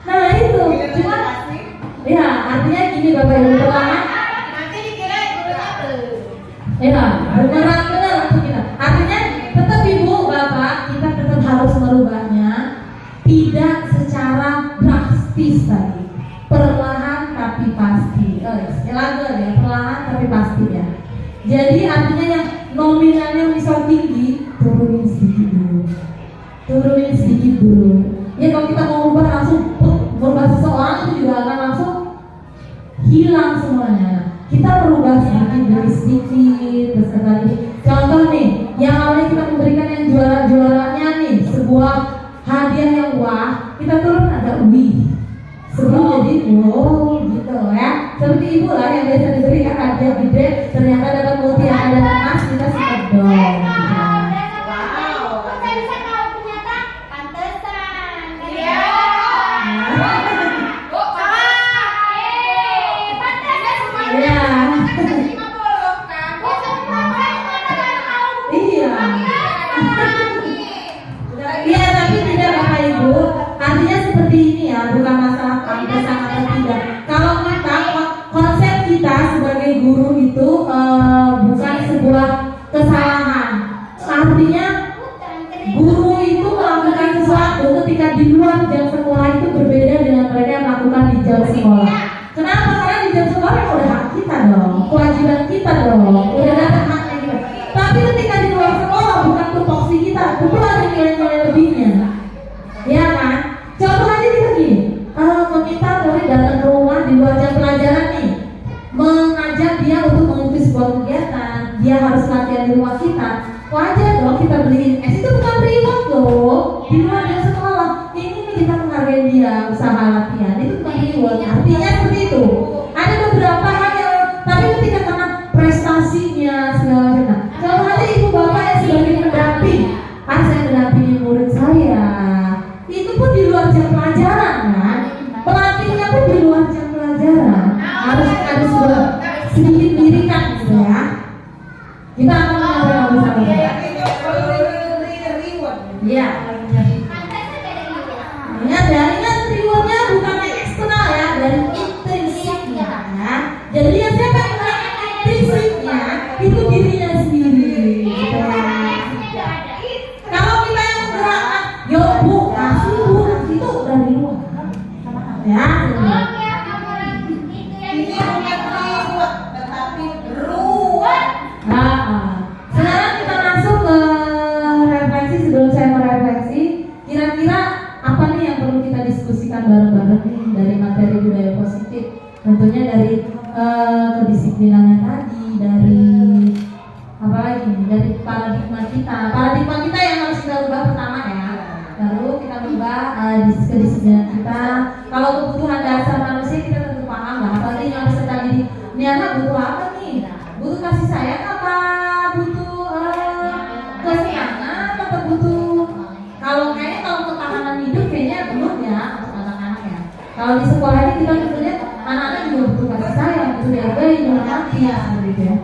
Nah itu, cuma ya artinya gini Bapak Ibu pertama. Nanti dikira itu. Ya, bumerang benar untuk kita. Artinya tetap Ibu, Bapak, kita tetap harus merubahnya tidak secara drastis tadi, perlahan tapi pasti. gradual ya, perlahan tapi pasti ya. Jadi artinya yang nominalnya misal tinggi, turunin sedikit dulu. Ya kalau kita mau ubah langsung, merubah seseorang itu juga akan langsung hilang semuanya. Kita merubah sedikit demi sedikit, terus tadi. Contoh nih, yang awalnya kita memberikan yang juara-juaranya nih, sebuah hadiah yang wah, kita turun ada wih. Sebelum jadi wow gitu ya. Seperti ibu lah yang biasa diberikan hadiah gede, ternyata dapat multi yang ada emas, kita sedap dong. Iya, tapi tidak Bapak Ibu. Artinya seperti ini ya, bukan masalah pantas atau tidak. Kalau kita konsep kita sebagai guru itu bukan sebuah kesalahan. Artinya guru itu melakukan sesuatu ketika di luar jam sekolah itu berbeda dengan mereka yang melakukan di jam sekolah. Kenapa? Karena di jam sekolah ya udah hak kita dong, kewajiban kita dong, udah dapat haknya kita. Tapi ketika di luar sekolah bukan tupoksi kita, tentu ada nilai-nilai lebihnya, ya kan? Contoh aja kita gini, meminta murid datang ke rumah di luar jam pelajaran nih, mengajak dia untuk mengikuti sebuah kegiatan, dia harus latihan di rumah kita. Wajar dong kita beliin. Itu bukan reward loh, di luar jam sekolah. Ini nih kita menghargai dia usaha latihan, itu bukan reward. Artinya seperti itu. Ada beberapa hal yang, tapi ketika kena prestasinya segala macam. Kalau ada ibu bapak yang sebagai pendamping, saya mendampingi murid saya, itu pun di luar jam pelajaran kan, pelatihnya pun di luar jam pelajaran, harus ada sebuah sedikit lirikan gitu ya. Kita akan menyampaikan bersama. Iya. Ingat rewardnya bukan dari eksternal ya, dari intrinsiknya ya. Jadi yang siapa yang intrinsiknya itu dirinya sendiri. Gitu. Kalau kita yang menggerakkan, yo bu, kasih bu, itu dari luar. Ya. Sekarang kita masuk ke refleksi. Sebelum saya merefleksi, kira-kira apa nih yang perlu kita diskusikan bareng-bareng nih dari materi budaya positif? Tentunya dari kedisiplinannya tadi, dari apa lagi nih? Dari paradigma kita yang harus kita ubah pertama ya. Lalu kita ubah kedisiplinan kita. Kalau kebutuhan dasar manusia kita tentu paham lah. Apalagi yang harus tadi ini anak butuh apa nih? Butuh kasih sayang apa? Butuh kesenangan atau butuh? Kalau kayaknya kalau ketahanan hidup kayaknya belum ya untuk anak-anak ya. Kalau di sekolah ini kita tentunya anak-anak juga butuh kasih sayang, butuh dihargai, dihormati ya seperti ya.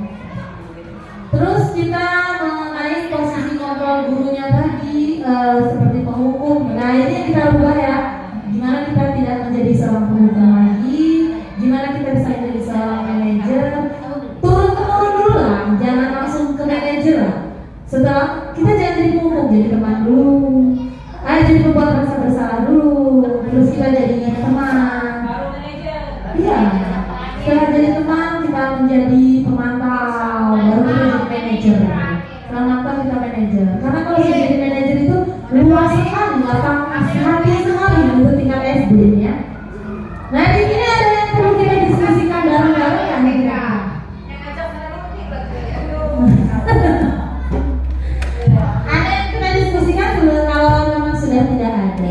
Terus kita mengenai posisi kontrol gurunya tadi seperti penghukum. Nah ini yang kita ubah ya. Gimana kita tidak menjadi seorang penghukum lagi? Gimana kita bisa menjadi seorang manajer? Turun-temurun dulu lah, jangan langsung ke manajer lah. Setelah kita jangan jadi penghukum, jadi teman dulu. Ayo jadi membuat rasa bersalah dulu. Terus kita jadi teman. Iya. Setelah jadi teman kita menjadi pemantau, baru kita jadi manajer. Setelah kita manajer. Karena kalau sudah jadi manajer itu luas sekali, lapang hati sekali untuk tingkat SD ya. Nah di sini ada yang perlu kita diskusikan bareng-bareng kan ya. Ada yang kita diskusikan dulu kalau memang sudah tidak ada.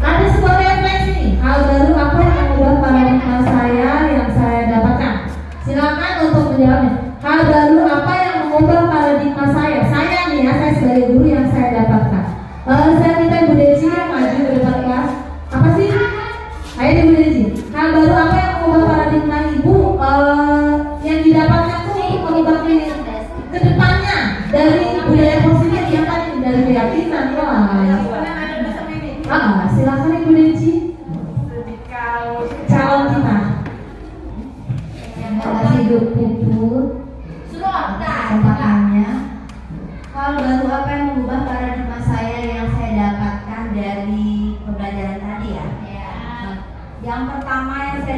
Ada sebuah refleksi nih. Hal baru apa yang mengubah paradigma saya yang saya dapatkan? Silakan untuk menjawabnya. Hal baru apa yang mengubah paradigma saya? Saya nih ya, saya sebagai guru yang saya dapatkan. Saya minta Bu Deci yang maju ke depan kelas. Apa sih? Ayo Bu Deci. Hal baru apa yang mengubah paradigma ibu yang didapatkan tuh untuk mengubah ini ke depannya dari budaya positif yang tadi dari keyakinan silakan Ibu Deci. Calon kita. Terima kasih Bu Puput kesempatannya. Hal baru apa yang mengubah paradigma saya yang saya dapatkan dari pembelajaran tadi ya? Yang pertama yang saya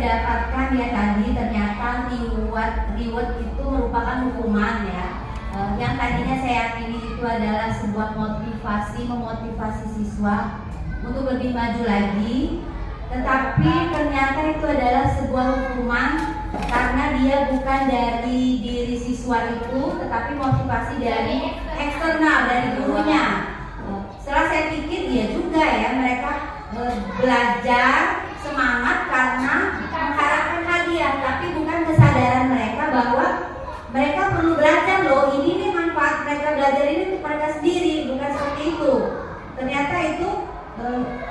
saya yakini itu adalah sebuah motivasi, memotivasi siswa untuk lebih maju lagi. Tetapi ternyata itu adalah sebuah hukuman karena dia bukan dari diri siswa itu, tetapi motivasi dari eksternal, dari gurunya. Setelah saya pikir dia juga ya, mereka belajar semangat karena mengharapkan hadiah, tapi bukan kesadaran mereka bahwa mereka perlu belajar loh, ini nih manfaat mereka belajar ini untuk mereka sendiri, bukan seperti itu. Ternyata itu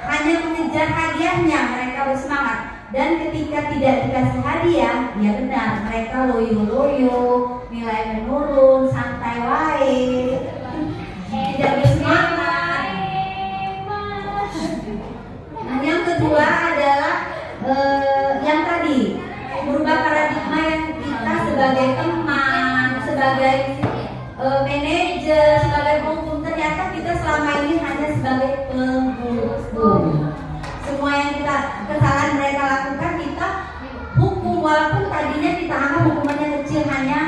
hanya mengejar hadiahnya mereka bersemangat, dan ketika tidak dikasih hadiah, ya benar mereka loyo-loyo, nilai menurun, santai wae, tidak bersemangat. Nah, yang kedua adalah yang tadi merubah paradigma yang kita sebagai teman, sebagai manajer, sebagai penghukum, ternyata kita selama ini hanya sebagai penghukum. Semua yang kesalahan mereka lakukan kita hukum, walaupun tadinya kita anggap hukumannya kecil, hanya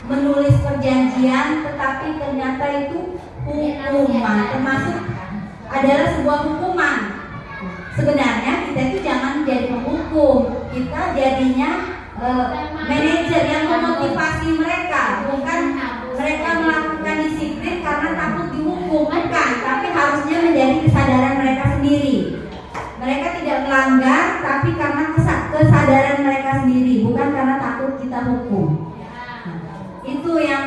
menulis perjanjian, tetapi ternyata itu hukuman, termasuk adalah sebuah hukuman. Sebenarnya kita itu jangan jadi penghukum, kita jadinya manajer yang memotivasi mereka, bukan mereka melakukan disiplin karena takut dihukum, bukan, tapi harusnya menjadi kesadaran mereka sendiri. Mereka tidak melanggar, tapi karena kesadaran mereka sendiri, bukan karena takut kita hukum. Itu yang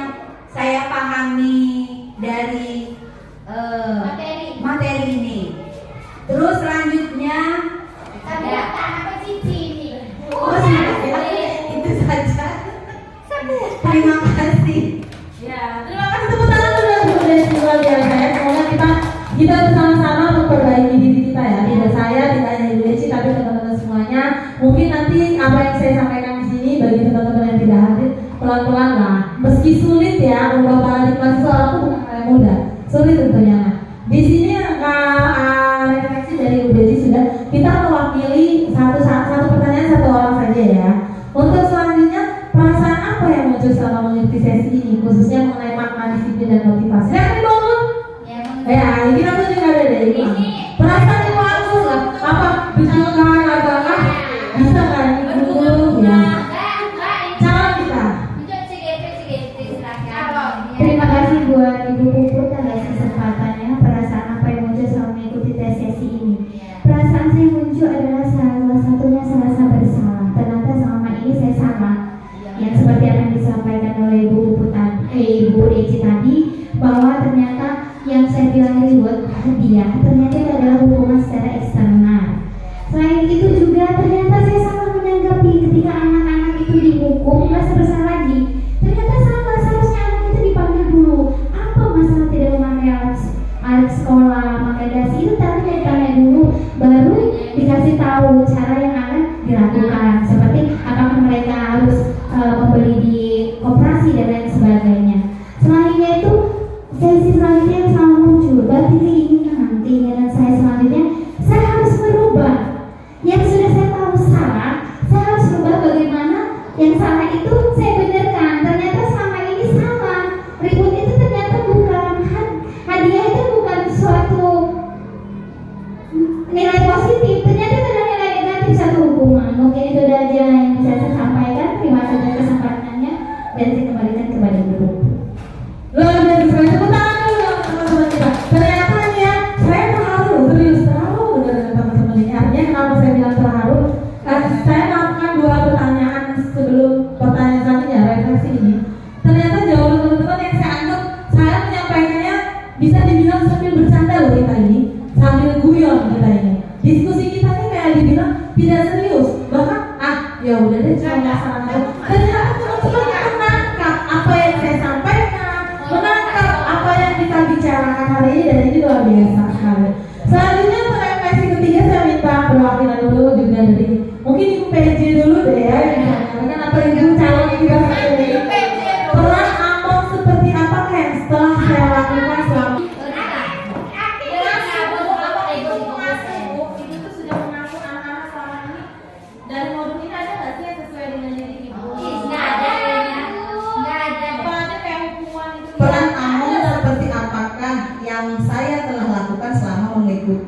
saya pahami dari materi ini. Terus selanjutnya oh, itu saja. Terima kasih. Ya, terima kasih, tepuk tangan dulu dari luar biasa ya. Semoga kita bersama-sama memperbaiki diri kita ya. Tidak saya, tidak hanya Ibu Deci, tapi teman-teman semuanya. Mungkin nanti apa yang saya sampaikan di sini bagi teman-teman yang tidak hadir, pelan-pelan lah. Meski sulit ya, ubah paradigma soal aku bukan hal yang mudah. Sulit tentunya. Di sini refleksi dari Ibu Deci sudah, kita mewakili satu pertanyaan satu orang saja ya. Untuk selanjutnya, perasaan apa yang muncul selama mengikuti sesi ini, khususnya mengenai makna disiplin dan motivasi? Yang dibangun? Ya, ini langsung juga ada dari ini. Perasaan yang langsung lah, apa bikinkan agak bisa kan ibu ya? Calon kita. Terima kasih buat Ibu Puput atas kesempatannya. Perasaan apa yang muncul selama mengikuti tes sesi ini? Perasaan saya muncul adalah salah satunya saya rasa bersalah. Ternyata selama ini saya salah. Yang seperti apa yang disampaikan oleh Ibu Deci tadi, bahwa ternyata yang saya bilang reward hadiah, ternyata itu adalah hukuman secara eksternal. Selain itu juga ternyata saya salah menanggapi ketika anak-anak itu dihukum, merasa bersalah lagi. Ternyata salah, seharusnya anak itu dipanggil dulu. Apa masalah tidak memakai alat sekolah, memakai dasi itu tadi ditanya dulu, baru dikasih tahu cara yang akan dilakukan. Seperti apakah mereka harus membeli di koperasi dan lain sebagainya. Selainnya itu sesi selanjutnya yang selalu muncul, berarti keinginan saya selanjutnya saya harus merubah. Yang sudah saya tahu salah, saya harus merubah bagaimana yang salah itu saya benarkan. Ternyata selama ini salah. Ribut itu ternyata bukan hadiah, itu bukan suatu nilai positif, ternyata itu adalah nilai negatif, satu hukuman. Mungkin itu aja yang bisa saya sampaikan. Terima kasih kesempatannya dan saya kembalikan kepada Ibu. Luar biasa sekali, tepuk tangan dulu teman-teman kita. Ternyata ya, saya terharu, serius terharu benar dengan teman-teman ini. Artinya kenapa saya bilang terharu? Saya melakukan 2 pertanyaan sebelum pertanyaan selanjutnya, refleksi ini. Ternyata jawaban teman-teman yang saya anggap saya menyampaikannya bisa dibilang sambil bercanda loh kita ini, sambil guyon kita ini. Diskusi kita ini kayak dibilang tidak serius, bahkan ya udah deh cuma masalah itu. Ternyata teman-teman menangkap apa yang saya sampaikan, menangkap apa yang kita bicarakan hari ini, dan ini luar biasa sekali. Selanjutnya refleksi ketiga saya minta perwakilan dulu juga dari mungkin Ibu PJ dulu deh ya, yang menyampaikan apa Ibu calon kita satu ini. Peran Among seperti apa yang setelah saya lakukan selama dari modul ini ada nggak sih yang sesuai dengan diri ibu? Nggak ada. Apa aja kayak hukuman itu? peran Among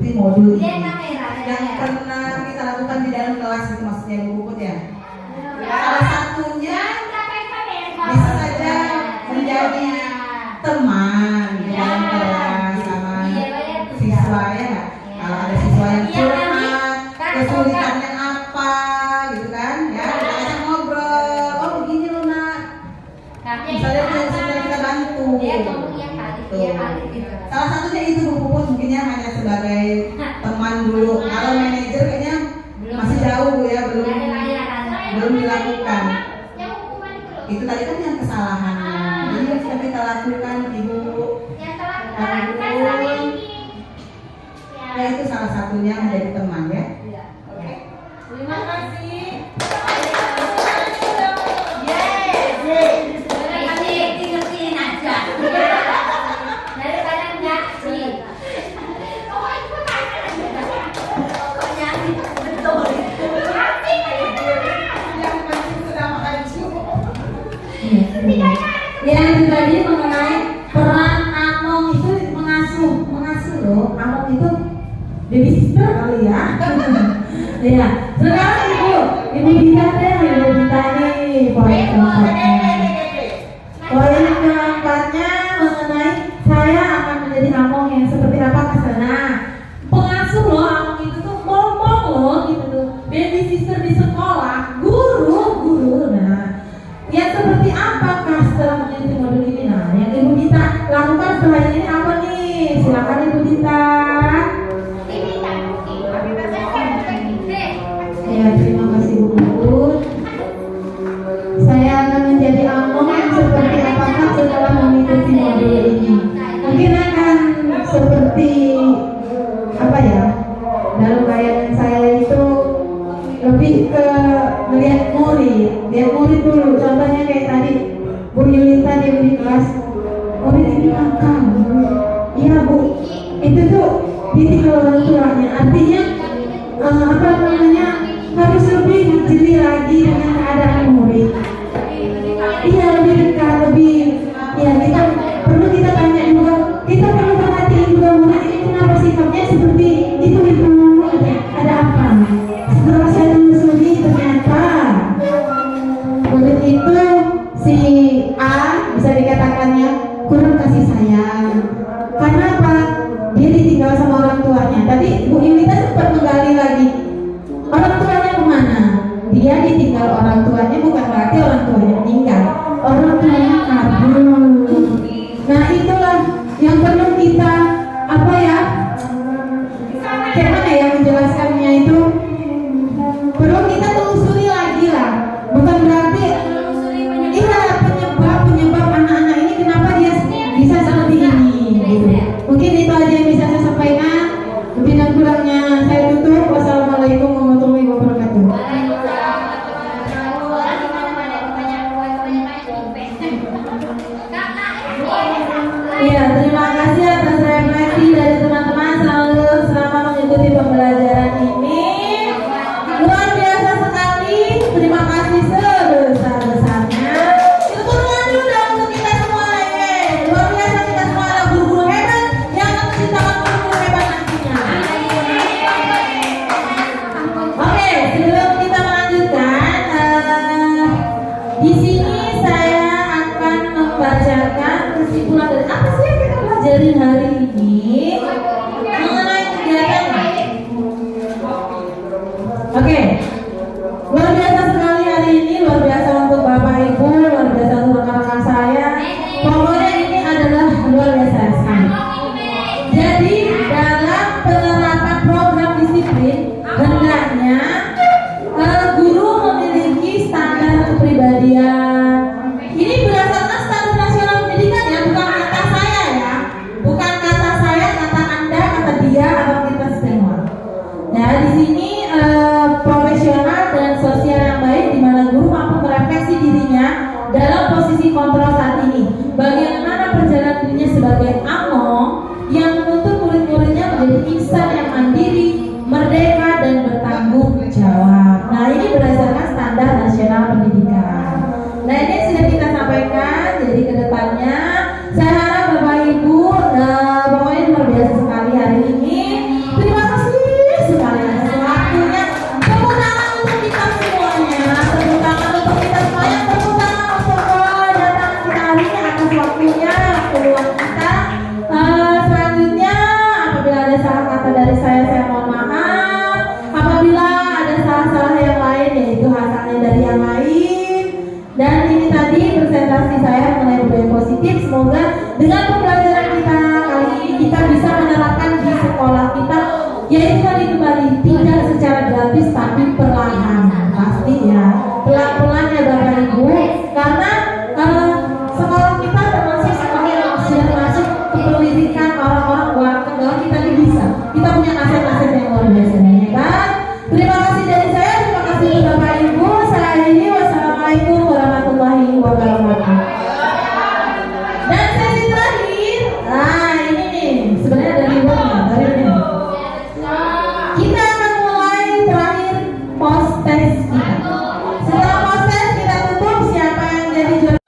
mengikuti modul Lihat ini kamera, lihat yang kamera. pernah kita lakukan di dalam kelas itu, maksudnya Bu Puput ya. Ya. Salah satunya Bisa bisa saja menjadi teman di Ya. dalam kelas sama Iya, bayar tuh, siswa ya. ya nggak? Ya. Kalau ada siswa yang Iya, curhat, kan, kesulitannya apa gitu kan, ya kita ajak ngobrol. Oh begini loh nak, misalnya sudah kita bantu. Dia ngomong iya kali, Tuh. iya kali gitu. Salah satunya itu Bu Puput mungkinnya hanya sebagai teman dulu. Kalau manajer kayaknya masih jauh Bu ya, belum Ada layanan. dilakukan. Yang hukuman itu loh. Itu tadi kan yang kesalahannya. Jadi yang sudah kita lakukan Ibu. Yang telah kita lakukan selama ini. Ya itu salah satunya menjadi teman ya. Iya. Oke. Terima kasih. Ngertiin aja. Daripada nyaksi. Pokoknya betul. Yang penting sudah makan Yang itu tadi mengenai peran Among itu mengasuh loh. Among itu baby sister kali ya. Ya. Sekarang Ibu Dita deh, Ibu Dita nih poin keempatnya. Poin keempatnya mengenai saya akan menjadi Among yang seperti apa kesana. Pengasuh loh, Among itu tuh ngomong loh gitu tuh. Baby sister di sekolah, guru. Nah, yang seperti apakah setelah mengikuti modul ini? Nah, yang Ibu Dita lakukan setelah ini apa nih? Silakan Ibu Dita. Ya, terima kasih Bu Puput. Saya akan menjadi Among yang seperti apakah setelah mengikuti modul ini? Mungkin akan seperti apa ya? Dalam bayangan saya itu lebih ke melihat murid dulu. Contohnya kayak tadi Bu Yulita di kelas, murid ini nakal. Iya Bu, itu tuh ditinggal orang tuanya. Artinya apa namanya, harus lebih jeli lagi dengan keadaan murid. Iya, lebih dekat, lebih ya kita perlu kita tanya juga, kita perlu perhatiin juga murid ini kenapa sikapnya seperti itu. Ada apa? Setelah saya telusuri ternyata murid itu si A bisa dikatakannya kurang kasih sayang. Karena apa? Dia ditinggal sama orang tuanya. Tadi Bu Yulita sempat menggali lagi, orang tuanya kemana? Dia ditinggal orang tuanya bukan berarti orang tuanya meninggal, orang tuanya kabur. Nah itulah yang perlu kita apa ya? Kayak mana ya menjelaskannya itu? Perlu kita telusuri lagi lah. Bukan berarti penyebab anak-anak ini kenapa dia bisa seperti ini. Gitu. Mungkin itu aja yang bisa saya sampaikan. Lebih dan kurangnya saya tutup. Wassalamualaikum warahmatullahi wabarakatuh. Iya, terima kasih atas refleksi dari teman-teman selama mengikuti pembelajaran ini. Luar biasa sekali. Terima kasih sebesar-besarnya. Tepuk tangan dulu dong untuk kita semua ya. Luar biasa kita semua adalah guru-guru hebat yang akan menciptakan guru-guru hebat nantinya. Oke, sebelum kita melanjutkan, di sini saya akan membacakan kesimpulan dari apa sih yang kita pelajari hari ini mengenai kegiatan. Oke, luar biasa sekali hari ini, luar biasa untuk Bapak Ibu, luar biasa untuk rekan-rekan saya. Pokoknya ini adalah luar biasa sekali. Jadi dalam penerapan program disiplin hendaknya guru memiliki standar kepribadian. Ini berdasarkan standar nasional pendidikan ya, bukan kata saya ya, bukan kata peluang kita. Selanjutnya, apabila ada salah kata dari saya mohon maaf. Apabila ada salah-salah yang lain, yaitu hasilnya dari yang lain. Dan ini tadi presentasi saya mengenai budaya positif. Semoga dengan pembelajaran kita kali ini kita bisa menerapkan di sekolah kita, yaitu tadi kembali tidak secara gratis tapi perlahan, pasti ya, pelan-pelan ya Bapak Ibu, karena sekolah kita termasuk sekolah yang sudah masuk ke pendidikan orang-orang warga kita ini bisa. Kita punya aset-aset yang luar biasa hebat. Terima kasih dari saya, terima kasih Bapak Ibu. Saya ini wassalamualaikum warahmatullahi wabarakatuh. Dan sesi terakhir, nah ini nih sebenarnya dari Bapak, dari ini. Kita akan mulai terakhir post test kita. Setelah post test kita tutup siapa yang jadi juara.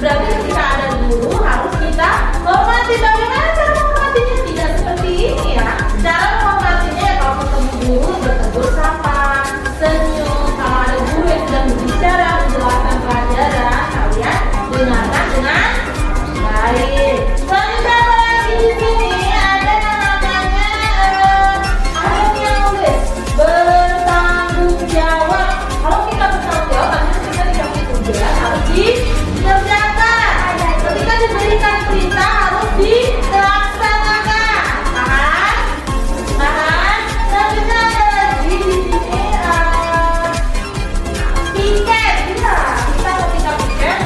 Berarti ketika ada guru harus kita hormati. Bagaimana cara menghormatinya? Tidak seperti ini ya. Cara menghormatinya ya kalau ketemu guru bertegur sapa, senyum. Kalau ada guru yang sedang berbicara menjelaskan pelajaran, kalian dengarkan dengan baik. Selanjutnya apa lagi di sini? Ada yang namanya ada yang nulis bertanggung jawab. Kalau kita bertanggung jawab, artinya kita dikasih tugas harus dikerjakan. Ketika diberikan perintah harus dilaksanakan. Paham? Paham? Selanjutnya ada lagi di sini piket. Iya, kita ketika piket,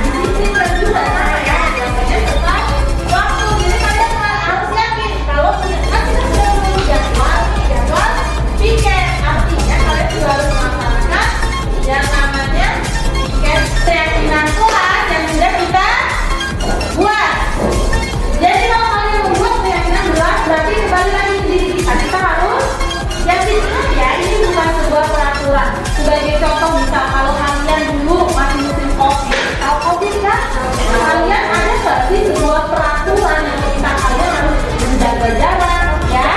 disiplinkan juga sama ya. Biasanya setelah waktu. Jadi kalian harus yakin kalau kan kita sudah menunggu jadwal piket. Artinya kalian juga harus melaksanakan yang namanya piket keyakinan kelas yang sudah kita buat. Jadi kalau kalian membuat keyakinan kelas, berarti kembali lagi ke diri kita. Kita harus yakin ya, ini bukan sebuah peraturan. Sebagai contoh misal kalau kalian dulu masih musim COVID, tahu COVID kan? Kalian ada nggak sih sebuah peraturan yang kita kalian harus menjaga jarak, ya?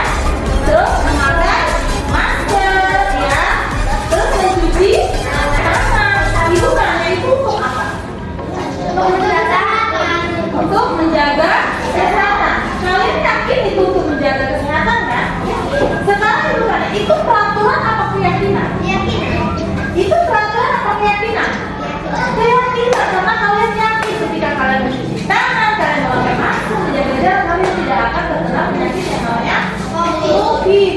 Terus memakai masker, ya? Terus mencuci tangan. Itu hanya itu untuk apa? Untuk menjaga kesehatan. Kalian yakin itu untuk menjaga kesehatan kan? Sekarang itu kan itu peraturan apa keyakinan? Itu peraturan apa keyakinan? Keyakinan, karena kalian yakin ketika kalian mencuci tangan, kalian memakai masker, menjaga jarak, kalian tidak akan terkena penyakit yang namanya COVID.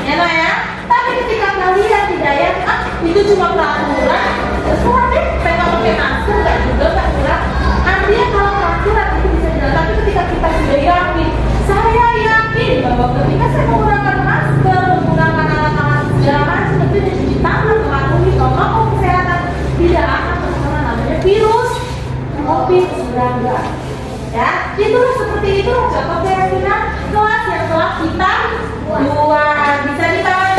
Ya no ya? Tapi ketika kalian tidak yakin, itu cuma peraturan, terserah deh, pengen pakai masker, nggak juga nggak kurang. Artinya kalau peraturan itu bisa dijalankan, tapi ketika kita sudah yakin, saya yakin bahwa ketika saya menggunakan masker, menggunakan alat-alat segala macam, itu mencuci tangan, mematuhi protokol kesehatan, tidak akan terkena namanya virus COVID-19. Ya, itulah seperti itu contoh keyakinan kelas yang telah kita buat. Bisa ditawarkan